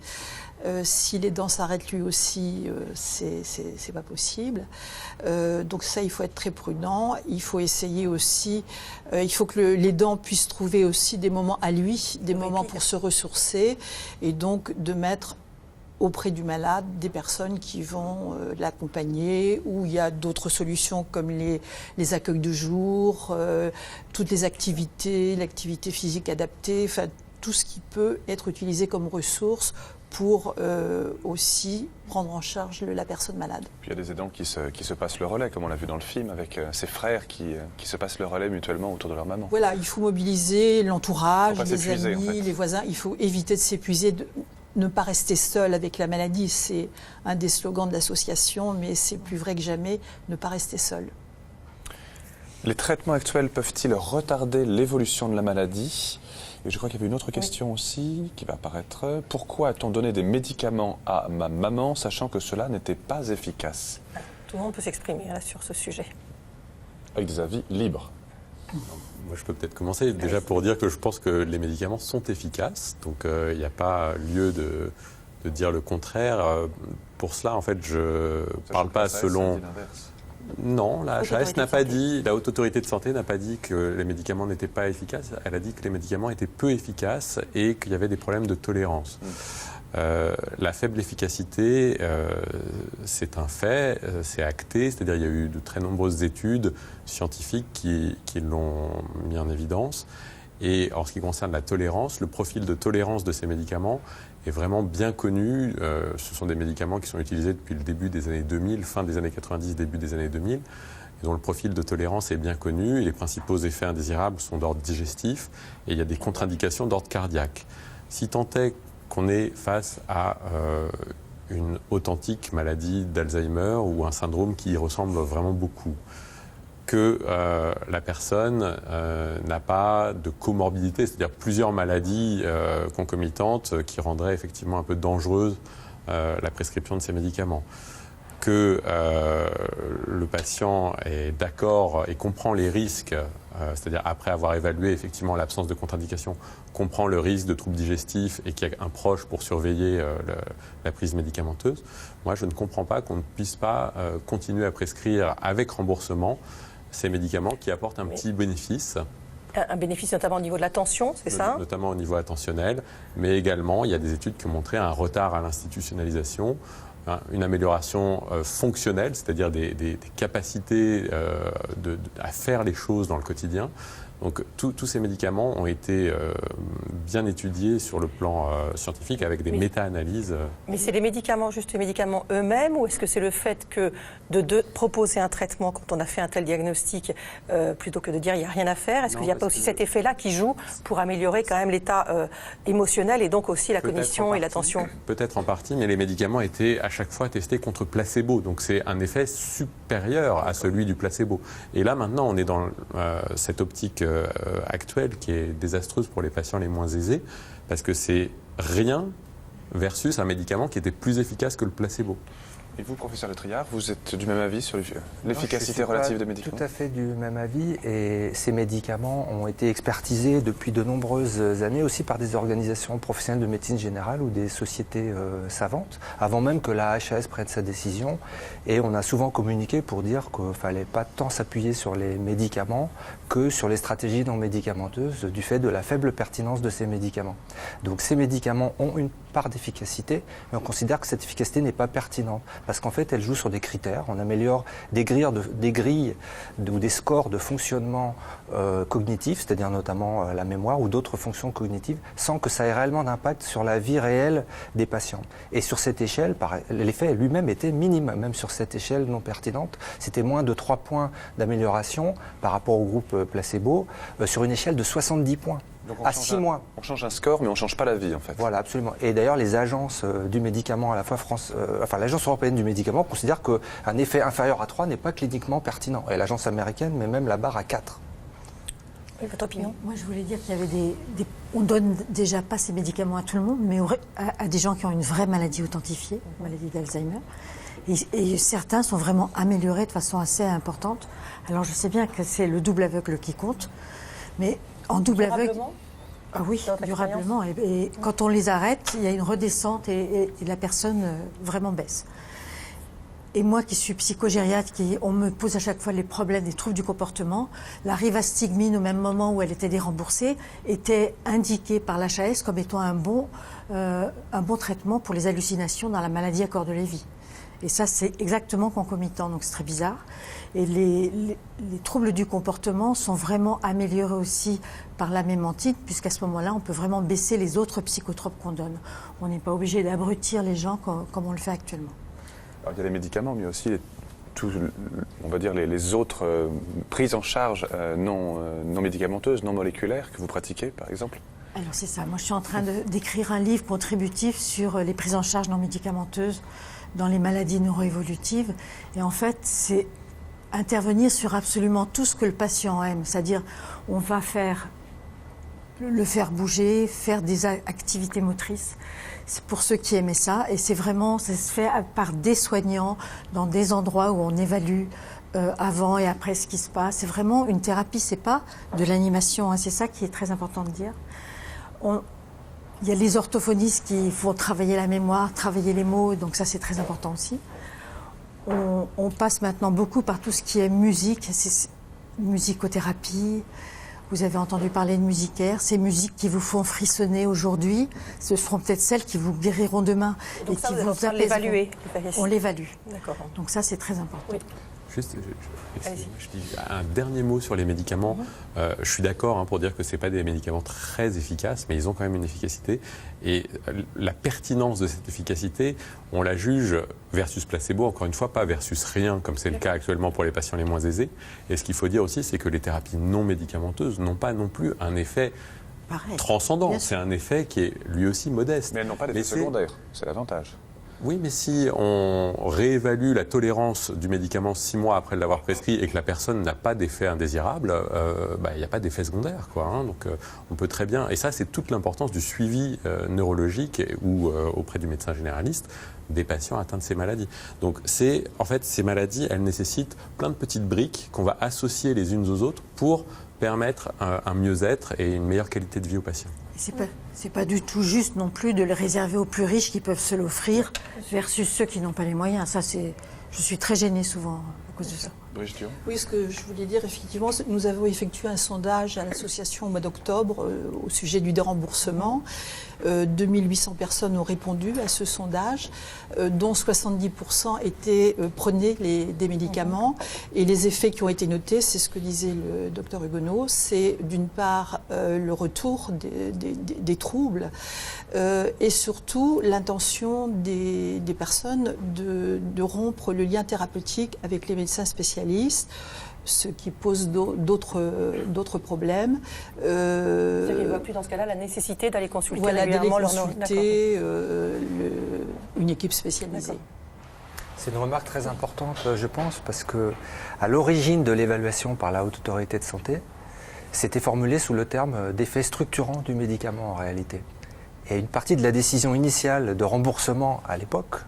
Si l'aidant s'arrête lui aussi, c'est pas possible. Donc ça, il faut être très prudent. Il faut essayer aussi, il faut que l'aidant puisse trouver aussi des moments à lui, des moments pour se ressourcer, et donc de mettre auprès du malade des personnes qui vont l'accompagner, ou il y a d'autres solutions comme les accueils de jour, toutes les activités, l'activité physique adaptée, enfin tout ce qui peut être utilisé comme ressource pour aussi prendre en charge la personne malade. Puis il y a des aidants qui se passent le relais, comme on l'a vu dans le film, avec ses frères qui se passent le relais mutuellement autour de leur maman. Voilà, il faut mobiliser l'entourage, les amis, les voisins. Il faut éviter de s'épuiser, de ne pas rester seul avec la maladie. C'est un des slogans de l'association, mais c'est plus vrai que jamais, ne pas rester seul. Les traitements actuels peuvent-ils retarder l'évolution de la maladie ? Et je crois qu'il y avait une autre question aussi qui va apparaître. Pourquoi a-t-on donné des médicaments à ma maman, sachant que cela n'était pas efficace ? Tout le monde peut s'exprimer sur ce sujet. Avec des avis libres. Moi, je peux peut-être commencer déjà pour dire que je pense que les médicaments sont efficaces. Donc, il n'y a pas lieu de dire le contraire. Pour cela, en fait, je ne parle pas selon... Non, la HAS n'a pas dit, la Haute Autorité de Santé n'a pas dit que les médicaments n'étaient pas efficaces. Elle a dit que les médicaments étaient peu efficaces et qu'il y avait des problèmes de tolérance. La faible efficacité, c'est un fait, c'est acté, c'est-à-dire il y a eu de très nombreuses études scientifiques qui l'ont mis en évidence. Et en ce qui concerne la tolérance, le profil de tolérance de ces médicaments est vraiment bien connu. Ce sont des médicaments qui sont utilisés depuis le début des années 2000, fin des années 90, début des années 2000, et dont le profil de tolérance est bien connu. Et les principaux effets indésirables sont d'ordre digestif et il y a des contre-indications d'ordre cardiaque. Si tant est qu'on est face à une authentique maladie d'Alzheimer ou un syndrome qui y ressemble vraiment beaucoup, que la personne n'a pas de comorbidité, c'est-à-dire plusieurs maladies concomitantes qui rendraient effectivement un peu dangereuse la prescription de ces médicaments, que le patient est d'accord et comprend les risques, c'est-à-dire après avoir évalué effectivement l'absence de contre-indication, comprend le risque de troubles digestifs et qu'il y a un proche pour surveiller la prise médicamenteuse. Moi, je ne comprends pas qu'on ne puisse pas continuer à prescrire avec remboursement ces médicaments qui apportent un petit bénéfice. Un bénéfice notamment au niveau de la tension, c'est ça? Notamment au niveau attentionnel, mais également, il y a des études qui ont montré un retard à l'institutionnalisation, une amélioration fonctionnelle, c'est-à-dire des capacités à faire les choses dans le quotidien. Donc tous ces médicaments ont été bien étudiés sur le plan scientifique avec des méta-analyses. Mais c'est les médicaments, juste les médicaments eux-mêmes, ou est-ce que c'est le fait que de proposer un traitement quand on a fait un tel diagnostic, plutôt que de dire il n'y a rien à faire? Est-ce qu'il n'y a pas aussi cet effet-là qui joue pour améliorer quand même l'état émotionnel et donc aussi la cognition et l'attention? Peut-être en partie, mais les médicaments étaient à chaque fois testés contre placebo. Donc c'est un effet supérieur à celui du placebo. Et là maintenant on est dans cette optique actuelle qui est désastreuse pour les patients les moins aisés, parce que c'est rien versus un médicament qui était plus efficace que le placebo. Et vous, professeur Le Triard, vous êtes du même avis sur l'efficacité relative des médicaments? Tout à fait du même avis, et ces médicaments ont été expertisés depuis de nombreuses années aussi par des organisations professionnelles de médecine générale ou des sociétés savantes, avant même que la HAS prenne sa décision. Et on a souvent communiqué pour dire qu'il ne fallait pas tant s'appuyer sur les médicaments que sur les stratégies non médicamenteuses du fait de la faible pertinence de ces médicaments. Donc ces médicaments ont une part d'efficacité, mais on considère que cette efficacité n'est pas pertinente, parce qu'en fait elle joue sur des critères. On améliore des grilles ou des scores de fonctionnement cognitif, c'est-à-dire notamment la mémoire ou d'autres fonctions cognitives, sans que ça ait réellement d'impact sur la vie réelle des patients. Et sur cette échelle, l'effet lui-même était minime, même sur cette échelle non pertinente. C'était moins de 3 points d'amélioration par rapport au groupe placebo, sur une échelle de 70 points. Donc à 6 mois. On change un score, mais on ne change pas la vie, en fait. Voilà, absolument. Et d'ailleurs, les agences du médicament, à la fois l'Agence européenne du médicament, considère qu'un effet inférieur à 3 n'est pas cliniquement pertinent. Et l'agence américaine met même la barre à 4. Oui, votre opinion? Moi, je voulais dire qu'il y avait on donne déjà pas ces médicaments à tout le monde, mais à des gens qui ont une vraie maladie authentifiée, maladie d'Alzheimer. Et certains sont vraiment améliorés de façon assez importante. Alors, je sais bien que c'est le double aveugle qui compte, mais en double aveugle... Ah oui, durablement. Et quand on les arrête, il y a une redescente et la personne vraiment baisse. Et moi qui suis psychogériatre, on me pose à chaque fois les problèmes des troubles du comportement, la rivastigmine, au même moment où elle était déremboursée, était indiquée par l'HAS comme étant un bon traitement pour les hallucinations dans la maladie à Cordes-Lévy. Et ça, c'est exactement concomitant, donc c'est très bizarre. Et les troubles du comportement sont vraiment améliorés aussi par la mémentine, puisqu'à ce moment-là, on peut vraiment baisser les autres psychotropes qu'on donne. On n'est pas obligé d'abrutir les gens comme on le fait actuellement. Alors, il y a les médicaments, mais aussi on va dire les autres prises en charge non médicamenteuses, non moléculaires que vous pratiquez, par exemple. Alors c'est ça. Moi, je suis en train d'écrire un livre contributif sur les prises en charge non médicamenteuses dans les maladies neuroévolutives. Et en fait, c'est intervenir sur absolument tout ce que le patient aime. C'est-à-dire, on va le faire bouger, faire des activités motrices. C'est pour ceux qui aimaient ça. Et ça se fait par des soignants dans des endroits où on évalue avant et après ce qui se passe. C'est vraiment une thérapie, c'est pas de l'animation. C'est ça qui est très important de dire. Il y a les orthophonistes qui font travailler la mémoire, travailler les mots, donc ça c'est très important aussi. On passe maintenant beaucoup par tout ce qui est musique, musicothérapie. Vous avez entendu parler de musicaire, ces musiques qui vous font frissonner aujourd'hui, ce seront peut-être celles qui vous guériront demain. Donc et ça, qui vous vous l'évaluer. On l'évalue. D'accord. Donc ça c'est très important. Oui. Juste, je dis un dernier mot sur les médicaments. Je suis d'accord pour dire que ce n'est pas des médicaments très efficaces, mais ils ont quand même une efficacité. Et la pertinence de cette efficacité, on la juge versus placebo, encore une fois, pas versus rien, comme c'est le cas actuellement pour les patients les moins aisés. Et ce qu'il faut dire aussi, c'est que les thérapies non médicamenteuses n'ont pas non plus un effet transcendant. C'est un effet qui est lui aussi modeste. Mais elles n'ont pas d'effet secondaire, c'est l'avantage. Oui, mais si on réévalue la tolérance du médicament 6 mois après l'avoir prescrit et que la personne n'a pas d'effet indésirable, il n'y a pas d'effet secondaire, Donc on peut très bien... Et ça, c'est toute l'importance du suivi neurologique ou auprès du médecin généraliste des patients atteints de ces maladies. Donc ces maladies, elles nécessitent plein de petites briques qu'on va associer les unes aux autres pour permettre un mieux-être et une meilleure qualité de vie aux patients. C'est pas du tout juste non plus de le réserver aux plus riches qui peuvent se l'offrir versus ceux qui n'ont pas les moyens. Ça, je suis très gênée souvent à cause de ça. Oui, ce que je voulais dire, effectivement, nous avons effectué un sondage à l'association au mois d'octobre au sujet du déremboursement. 2800 personnes ont répondu à ce sondage, dont 70% prenaient des médicaments. Et les effets qui ont été notés, c'est ce que disait le docteur Huguenot, c'est d'une part le retour des troubles et surtout l'intention des personnes de rompre le lien thérapeutique avec les médecins spécialistes, ce qui pose d'autres problèmes. C'est-à-dire qu'ils ne voient plus dans ce cas-là la nécessité d'aller consulter régulièrement une équipe spécialisée. C'est une remarque très importante, je pense, parce qu'à l'origine de l'évaluation par la Haute Autorité de Santé, c'était formulé sous le terme d'effet structurant du médicament en réalité. Et une partie de la décision initiale de remboursement à l'époque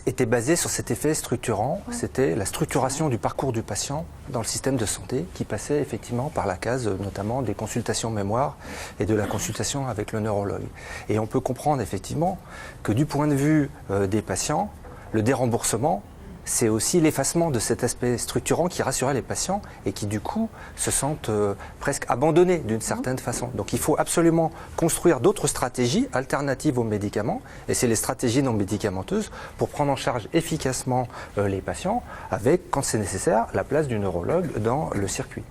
était basée sur cet effet structurant. C'était la structuration du parcours du patient dans le système de santé qui passait effectivement par la case notamment des consultations mémoire et de la consultation avec le neurologue. Et on peut comprendre effectivement que du point de vue des patients, le déremboursement, c'est aussi l'effacement de cet aspect structurant qui rassurait les patients et qui du coup se sentent presque abandonnés d'une certaine façon. Donc il faut absolument construire d'autres stratégies alternatives aux médicaments, et c'est les stratégies non médicamenteuses pour prendre en charge efficacement les patients avec, quand c'est nécessaire, la place du neurologue dans le circuit.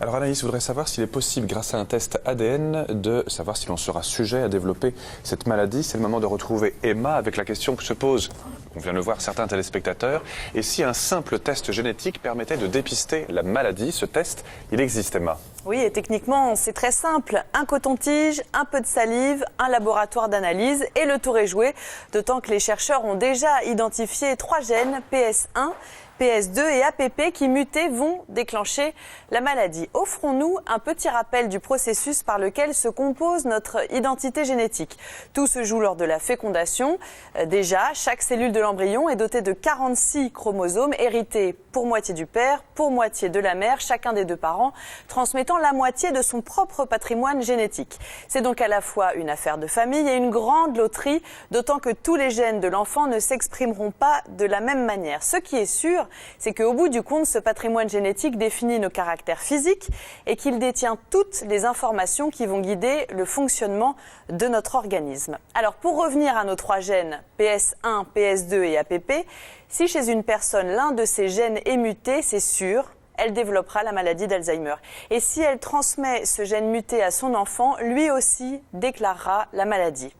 Alors Anaïs, je voudrais savoir s'il est possible, grâce à un test ADN, de savoir si l'on sera sujet à développer cette maladie. C'est le moment de retrouver Emma avec la question que se posent, on vient de le voir, certains téléspectateurs. Et si un simple test génétique permettait de dépister la maladie, ce test, il existe, Emma? Oui, et techniquement, c'est très simple. Un coton-tige, un peu de salive, un laboratoire d'analyse et le tour est joué. D'autant que les chercheurs ont déjà identifié 3 gènes, PS1, PS2 et APP qui mutés vont déclencher la maladie. Offrons-nous un petit rappel du processus par lequel se compose notre identité génétique. Tout se joue lors de la fécondation. Déjà, chaque cellule de l'embryon est dotée de 46 chromosomes hérités pour moitié du père, pour moitié de la mère, chacun des 2 parents, transmettant la moitié de son propre patrimoine génétique. C'est donc à la fois une affaire de famille et une grande loterie, d'autant que tous les gènes de l'enfant ne s'exprimeront pas de la même manière. Ce qui est sûr, c'est qu'au bout du compte, ce patrimoine génétique définit nos caractères physiques et qu'il détient toutes les informations qui vont guider le fonctionnement de notre organisme. Alors pour revenir à nos 3 gènes, PS1, PS2 et APP, si chez une personne l'un de ces gènes est muté, c'est sûr, elle développera la maladie d'Alzheimer. Et si elle transmet ce gène muté à son enfant, lui aussi déclarera la maladie.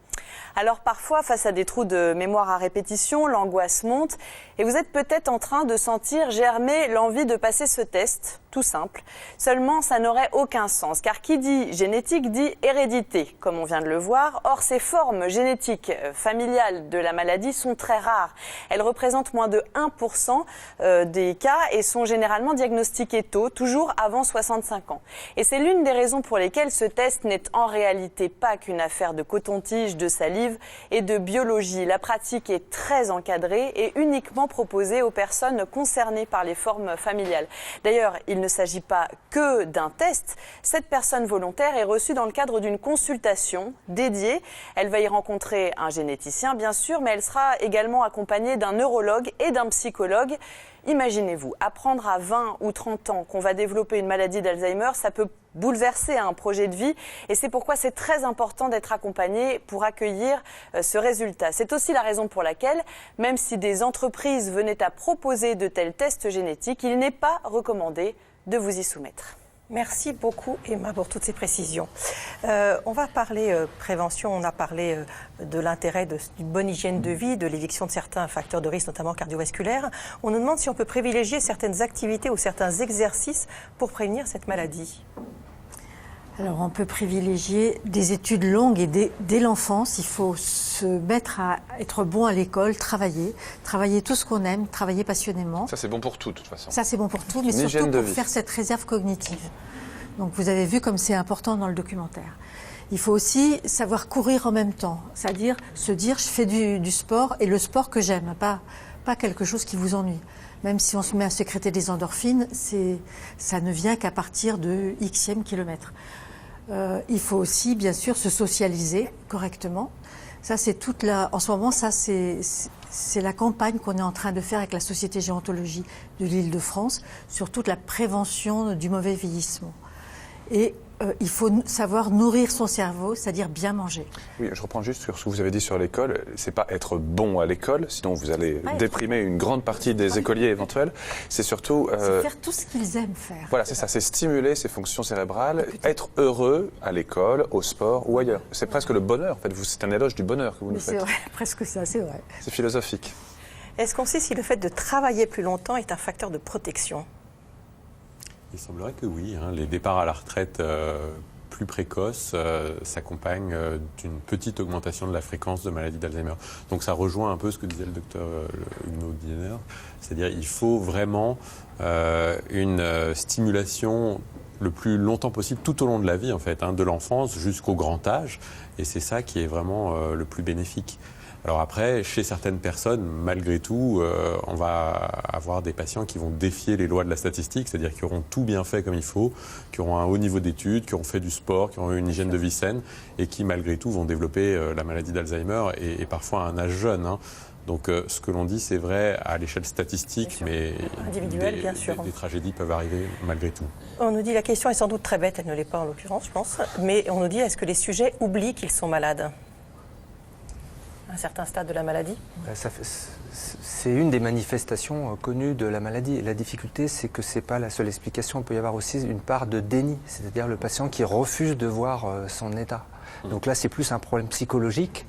Alors parfois, face à des trous de mémoire à répétition, l'angoisse monte et vous êtes peut-être en train de sentir germer l'envie de passer ce test, tout simple. Seulement, ça n'aurait aucun sens, car qui dit génétique dit hérédité, comme on vient de le voir. Or, ces formes génétiques familiales de la maladie sont très rares. Elles représentent moins de 1% des cas et sont généralement diagnostiquées tôt, toujours avant 65 ans. Et c'est l'une des raisons pour lesquelles ce test n'est en réalité pas qu'une affaire de coton-tige, de salive et de biologie. La pratique est très encadrée et uniquement proposée aux personnes concernées par les formes familiales. D'ailleurs, il ne s'agit pas que d'un test. Cette personne volontaire est reçue dans le cadre d'une consultation dédiée. Elle va y rencontrer un généticien, bien sûr, mais elle sera également accompagnée d'un neurologue et d'un psychologue. Imaginez-vous, apprendre à 20 ou 30 ans qu'on va développer une maladie d'Alzheimer, ça peut bouleverser un projet de vie et c'est pourquoi c'est très important d'être accompagné pour accueillir ce résultat. C'est aussi la raison pour laquelle, même si des entreprises venaient à proposer de tels tests génétiques, il n'est pas recommandé de vous y soumettre. Merci beaucoup Emma pour toutes ces précisions. On va parler prévention, on a parlé de l'intérêt d'une bonne hygiène de vie, de l'éviction de certains facteurs de risque, notamment cardiovasculaires. On nous demande si on peut privilégier certaines activités ou certains exercices pour prévenir cette maladie. Alors on peut privilégier des études longues et dès l'enfance, il faut se mettre à être bon à l'école, travailler tout ce qu'on aime, travailler passionnément. Ça c'est bon pour tout de toute façon. Ça c'est bon pour tout, mais surtout pour faire cette réserve cognitive. Donc vous avez vu comme c'est important dans le documentaire. Il faut aussi savoir courir en même temps, c'est-à-dire se dire je fais du sport et le sport que j'aime, pas quelque chose qui vous ennuie. Même si on se met à sécréter des endorphines, ça ne vient qu'à partir de Xème kilomètre. Il faut aussi, bien sûr, se socialiser correctement. Ça, c'est en ce moment, ça, c'est la campagne qu'on est en train de faire avec la Société Gérontologie de l'Île-de-France sur toute la prévention du mauvais vieillissement. Et il faut savoir nourrir son cerveau, c'est-à-dire bien manger. Oui, je reprends juste sur ce que vous avez dit sur l'école. C'est pas être bon à l'école, sinon vous allez déprimer une grande partie des écoliers éventuels. C'est surtout c'est faire tout ce qu'ils aiment faire. Voilà, c'est ça. C'est stimuler ses fonctions cérébrales, être heureux à l'école, au sport ou ailleurs. C'est presque le bonheur. En fait, c'est un éloge du bonheur que vous nous faites. C'est vrai, presque ça, c'est vrai. C'est philosophique. Est-ce qu'on sait si le fait de travailler plus longtemps est un facteur de protection ? Il semblerait que oui. Les départs à la retraite plus précoces s'accompagnent d'une petite augmentation de la fréquence de maladie d'Alzheimer. Donc ça rejoint un peu ce que disait le docteur Huguenot Diener. C'est-à-dire qu'il faut vraiment une stimulation le plus longtemps possible, tout au long de la vie en fait, de l'enfance jusqu'au grand âge. Et c'est ça qui est vraiment le plus bénéfique. Alors après, chez certaines personnes, malgré tout, on va avoir des patients qui vont défier les lois de la statistique, c'est-à-dire qui auront tout bien fait comme il faut, qui auront un haut niveau d'études, qui auront fait du sport, qui auront eu une hygiène de vie saine et qui, malgré tout, vont développer la maladie d'Alzheimer et parfois à un âge jeune. Donc ce que l'on dit, c'est vrai à l'échelle statistique, mais bien sûr. Des tragédies peuvent arriver malgré tout. On nous dit, la question est sans doute très bête, elle ne l'est pas en l'occurrence, je pense, mais on nous dit, est-ce que les sujets oublient qu'ils sont malades ? À un certain stade de la maladie ? C'est une des manifestations connues de la maladie. Et la difficulté, c'est que ce n'est pas la seule explication. Il peut y avoir aussi une part de déni, c'est-à-dire le patient qui refuse de voir son état. Donc là, c'est plus un problème psychologique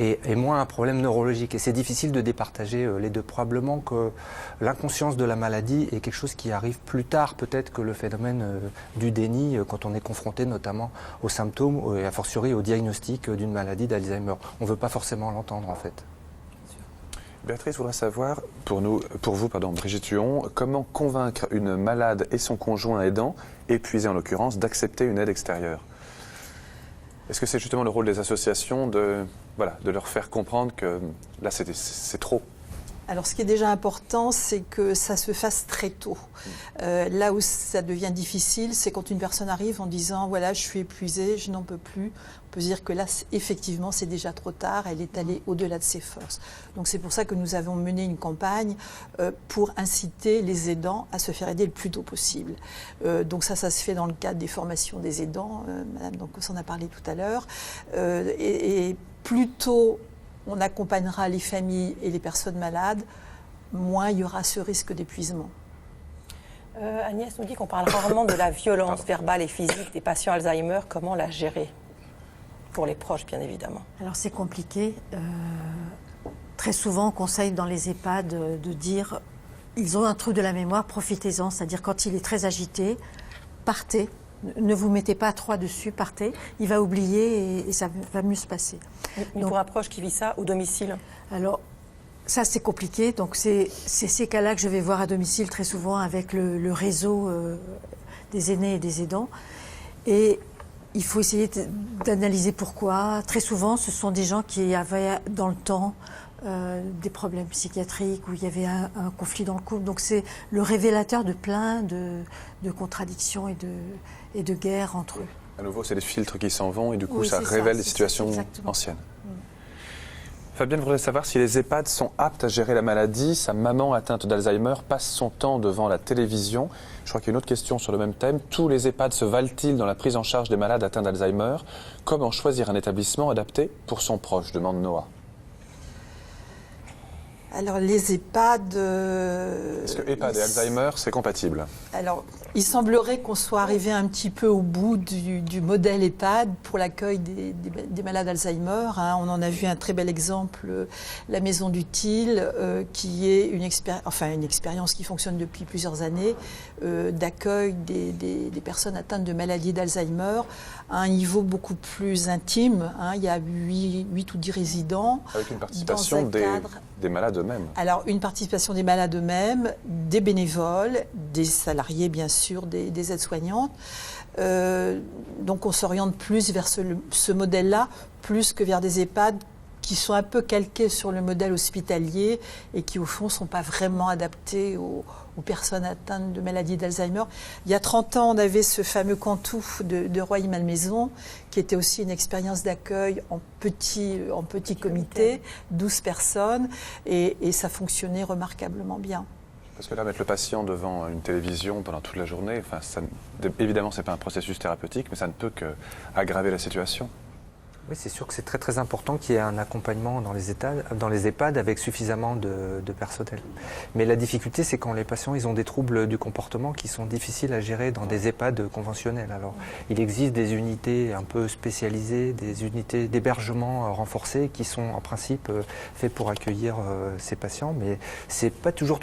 et moins un problème neurologique. Et c'est difficile de départager les deux. Probablement que l'inconscience de la maladie est quelque chose qui arrive plus tard peut-être que le phénomène du déni quand on est confronté notamment aux symptômes et a fortiori au diagnostic d'une maladie d'Alzheimer. On ne veut pas forcément l'entendre en fait. Béatrice voudrait savoir, pour vous, Brigitte Huon, comment convaincre une malade et son conjoint aidant, épuisé en l'occurrence, d'accepter une aide extérieure ? Est-ce que c'est justement le rôle des associations de leur faire comprendre que là, c'est trop ? Alors, ce qui est déjà important, c'est que ça se fasse très tôt. Là où ça devient difficile, c'est quand une personne arrive en disant « voilà, je suis épuisée, je n'en peux plus ». On peut se dire que là, effectivement, c'est déjà trop tard, elle est allée au-delà de ses forces. Donc c'est pour ça que nous avons mené une campagne pour inciter les aidants à se faire aider le plus tôt possible. Donc ça se fait dans le cadre des formations des aidants, Madame Dancos en a parlé tout à l'heure. Et plus tôt on accompagnera les familles et les personnes malades, moins il y aura ce risque d'épuisement. Agnès nous dit qu'on parle rarement de la violence verbale et physique des patients Alzheimer. Comment la gérer ? Pour les proches, bien évidemment. Alors c'est compliqué. Très souvent, on conseille dans les EHPAD de dire ils ont un trou de la mémoire, profitez-en. C'est-à-dire quand il est très agité, partez. Ne vous mettez pas à trois dessus, partez. Il va oublier et ça va mieux se passer. Mais pour un proche qui vit ça au domicile ? Alors, ça c'est compliqué. Donc c'est ces cas-là que je vais voir à domicile très souvent avec le réseau des aînés et des aidants. Et il faut essayer d'analyser pourquoi. Très souvent, ce sont des gens qui avaient dans le temps des problèmes psychiatriques, où il y avait un conflit dans le couple. Donc c'est le révélateur de plein de contradictions et de guerres entre eux. À nouveau, c'est les filtres qui s'en vont et du coup, ça révèle des situations anciennes. Fabienne voudrait savoir si les EHPAD sont aptes à gérer la maladie. Sa maman atteinte d'Alzheimer passe son temps devant la télévision. Je crois qu'il y a une autre question sur le même thème. Tous les EHPAD se valent-ils dans la prise en charge des malades atteints d'Alzheimer? Comment choisir un établissement adapté pour son proche, demande Noah. Alors les EHPAD... Est-ce que EHPAD et Alzheimer, c'est compatible? Alors, il semblerait qu'on soit arrivé un petit peu au bout du modèle EHPAD pour l'accueil des malades Alzheimer. Hein. On en a vu un très bel exemple, la Maison du Til, qui est une expérience qui fonctionne depuis plusieurs années, d'accueil des personnes atteintes de maladies d'Alzheimer à un niveau beaucoup plus intime. Hein. Il y a 8 ou 10 résidents. Avec une participation des malades eux-mêmes. Alors, une participation des malades eux-mêmes, des bénévoles, des salariés, bien sûr, des aides-soignantes. Donc, on s'oriente plus vers ce modèle-là, plus que vers des EHPAD qui sont un peu calqués sur le modèle hospitalier et qui, au fond, ne sont pas vraiment adaptés aux personnes atteintes de maladies d'Alzheimer. Il y a 30 ans, on avait ce fameux Cantou de Roy-Malmaison, qui était aussi une expérience d'accueil en petit comité, 12 personnes, et ça fonctionnait remarquablement bien. Parce que là, mettre le patient devant une télévision pendant toute la journée, évidemment, ce n'est pas un processus thérapeutique, mais ça ne peut qu'aggraver la situation. Oui, c'est sûr que c'est très très important qu'il y ait un accompagnement dans les EHPAD avec suffisamment de personnel. Mais la difficulté, c'est quand les patients ils ont des troubles du comportement qui sont difficiles à gérer dans des EHPAD conventionnels. Alors, il existe des unités un peu spécialisées, des unités d'hébergement renforcées qui sont en principe faites pour accueillir ces patients, mais c'est pas toujours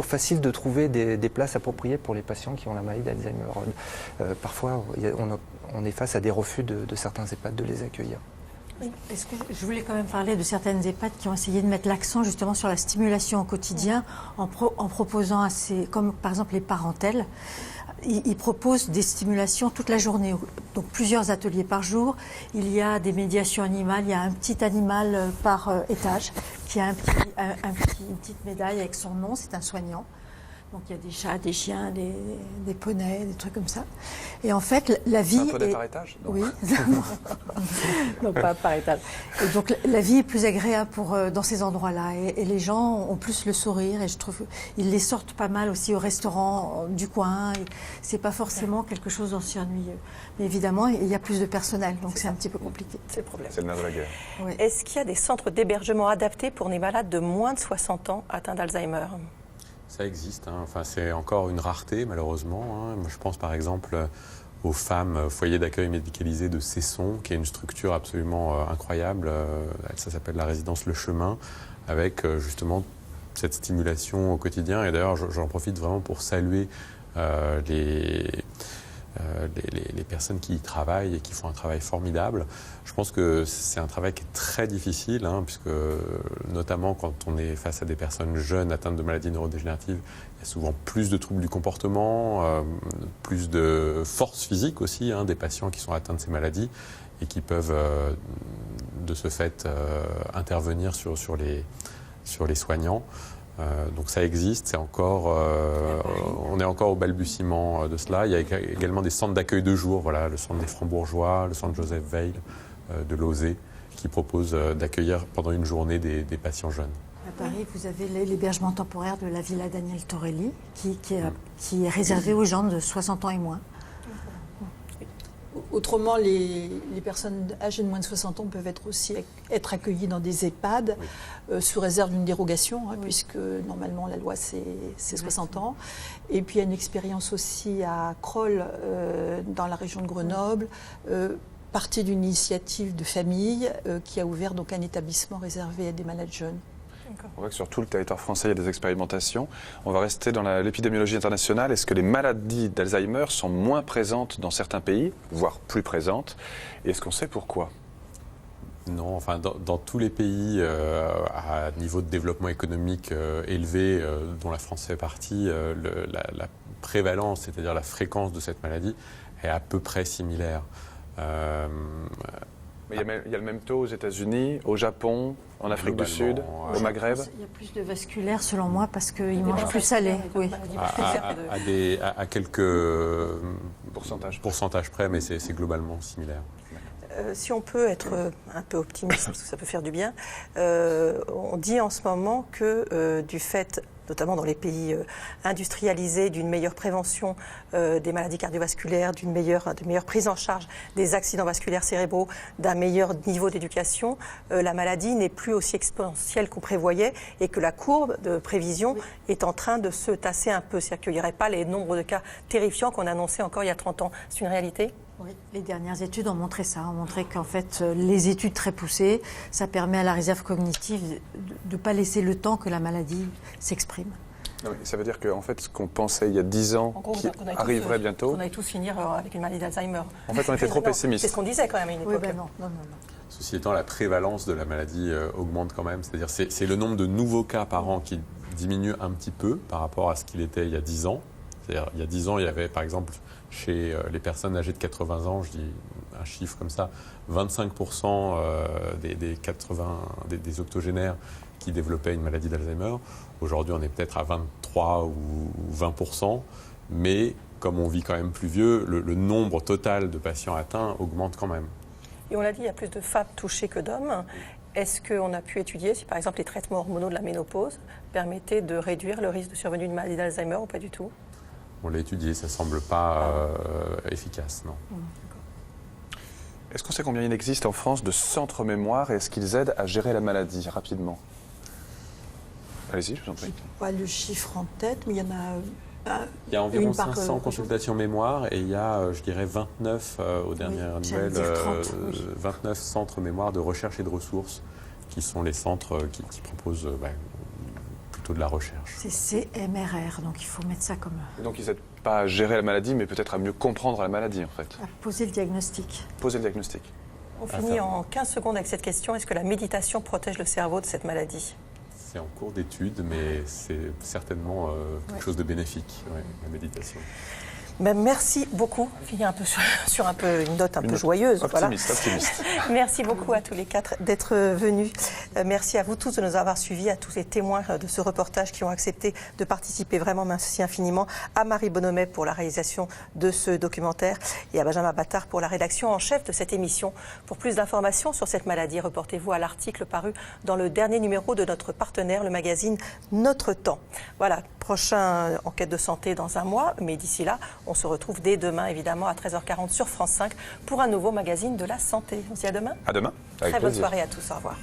facile de trouver des places appropriées pour les patients qui ont la maladie d'Alzheimer. Parfois, on est face à des refus de certains EHPAD de les accueillir. Oui. Est-ce que je voulais quand même parler de certaines EHPAD qui ont essayé de mettre l'accent justement sur la stimulation au quotidien en proposant comme par exemple les parentèles, ils proposent des stimulations toute la journée, donc plusieurs ateliers par jour. Il y a des médiations animales, il y a un petit animal par étage qui a une petite médaille avec son nom, c'est un soignant. Donc il y a des chats, des chiens, des poneys, des trucs comme ça. Et en fait, la vie... Un poney par étage? Oui. Non, pas par étage. Et donc la vie est plus agréable dans ces endroits-là. Et les gens ont plus le sourire. Et je trouve qu'ils les sortent pas mal aussi au restaurant du coin. C'est pas forcément quelque chose d'aussi ennuyeux. Mais évidemment, il y a plus de personnel. Donc c'est un petit peu compliqué. C'est le problème. C'est le nerf de la guerre. Oui. Est-ce qu'il y a des centres d'hébergement adaptés pour les malades de moins de 60 ans atteints d'Alzheimer? Ça existe, hein. Enfin, c'est encore une rareté malheureusement. Hein. Moi, je pense par exemple aux femmes foyers d'accueil médicalisé de Cesson, qui est une structure absolument incroyable. Ça s'appelle la résidence Le Chemin, avec justement cette stimulation au quotidien. Et d'ailleurs, j'en profite vraiment pour saluer les personnes qui y travaillent et qui font un travail formidable. Je pense que c'est un travail qui est très difficile, hein, puisque notamment quand on est face à des personnes jeunes atteintes de maladies neurodégénératives, il y a souvent plus de troubles du comportement, plus de force physique aussi, hein, des patients qui sont atteints de ces maladies et qui peuvent de ce fait intervenir sur les soignants. Donc ça existe, c'est encore, on est encore au balbutiement de cela. Il y a également des centres d'accueil de jour, voilà, le centre des Francs-Bourgeois, le centre Joseph Weil de Lauzé, qui propose d'accueillir pendant une journée des patients jeunes. À Paris, vous avez l'hébergement temporaire de la Villa Daniel Torelli, qui est réservé aux gens de 60 ans et moins. Autrement, les personnes âgées de moins de 60 ans peuvent aussi être accueillies dans des EHPAD, sous réserve d'une dérogation, hein, puisque normalement la loi c'est 60 ans. Et puis il y a une expérience aussi à Crolles, dans la région de Grenoble, partie d'une initiative de famille qui a ouvert donc un établissement réservé à des malades jeunes. On voit que sur tout le territoire français, il y a des expérimentations. On va rester dans l'épidémiologie internationale. Est-ce que les maladies d'Alzheimer sont moins présentes dans certains pays, voire plus présentes? Et est-ce qu'on sait pourquoi? Non, enfin, dans tous les pays à niveau de développement économique élevé, dont la France fait partie, la prévalence, c'est-à-dire la fréquence de cette maladie, est à peu près similaire. Mais il y a le même taux aux États-Unis, au Japon, en Afrique du Sud, au Maghreb. Il y a plus de vasculaire selon moi parce qu'ils mangent plus salé. Oui. À quelques pourcentages près, mais c'est globalement similaire. Si on peut être un peu optimiste, parce que ça peut faire du bien, on dit en ce moment que du fait, notamment dans les pays industrialisés, d'une meilleure prévention des maladies cardiovasculaires, d'une meilleure prise en charge des accidents vasculaires cérébraux, d'un meilleur niveau d'éducation, la maladie n'est plus aussi exponentielle qu'on prévoyait et que la courbe de prévision est en train de se tasser un peu. C'est-à-dire qu'il n'y aurait pas les nombres de cas terrifiants qu'on annonçait encore il y a 30 ans. C'est une réalité ? Oui, les dernières études ont montré ça, ont montré qu'en fait, les études très poussées, ça permet à la réserve cognitive de ne pas laisser le temps que la maladie s'exprime. Oui, ça veut dire qu'en fait, ce qu'on pensait il y a 10 ans, qui arriverait bientôt... On allait tous finir avec une maladie d'Alzheimer. En fait, on était trop pessimistes. C'est ce qu'on disait quand même à une époque. Oui, ben non. Ceci étant, la prévalence de la maladie augmente quand même. C'est-à-dire c'est le nombre de nouveaux cas par an qui diminue un petit peu par rapport à ce qu'il était il y a 10 ans. C'est-à-dire, il y a 10 ans, il y avait par exemple chez les personnes âgées de 80 ans, je dis un chiffre comme ça, 25% des octogénaires qui développaient une maladie d'Alzheimer. Aujourd'hui, on est peut-être à 23 ou 20%, mais comme on vit quand même plus vieux, le nombre total de patients atteints augmente quand même. Et on l'a dit, il y a plus de femmes touchées que d'hommes. Est-ce qu'on a pu étudier si, par exemple, les traitements hormonaux de la ménopause permettaient de réduire le risque de survenue d'une maladie d'Alzheimer ou pas du tout ? On l'a étudié, ça ne semble pas efficace, non. Est-ce qu'on sait combien il existe en France de centres mémoire et est-ce qu'ils aident à gérer la maladie rapidement ? Allez-y, je vous en prie. Je n'ai pas le chiffre en tête, mais il y en a... Il y a environ 500 consultations mémoire et il y a, je dirais, 29, aux dernières nouvelles, 29 centres mémoire de recherche et de ressources qui sont les centres qui proposent plutôt de la recherche. C'est CMRR, donc il faut mettre ça comme... Donc ils n'aident pas à gérer la maladie, mais peut-être à mieux comprendre la maladie, en fait. À poser le diagnostic. Poser le diagnostic. On finit en 15 secondes avec cette question. Est-ce que la méditation protège le cerveau de cette maladie ? C'est en cours d'étude, mais c'est certainement quelque chose de bénéfique, la méditation. Merci beaucoup. Finir un peu sur une note un peu joyeuse. Optimiste. Merci beaucoup à tous les quatre d'être venus. Merci à vous tous de nous avoir suivis, à tous les témoins de ce reportage qui ont accepté de participer. Vraiment, merci infiniment à Marie Bonhomet pour la réalisation de ce documentaire et à Benjamin Battard pour la rédaction en chef de cette émission. Pour plus d'informations sur cette maladie, reportez-vous à l'article paru dans le dernier numéro de notre partenaire, le magazine Notre Temps. Voilà, prochain enquête de santé dans un mois, mais d'ici là, on se retrouve dès demain, évidemment, à 13h40 sur France 5 pour un nouveau magazine de la santé. On se dit à demain. À demain. Très bonne soirée à tous. Au revoir.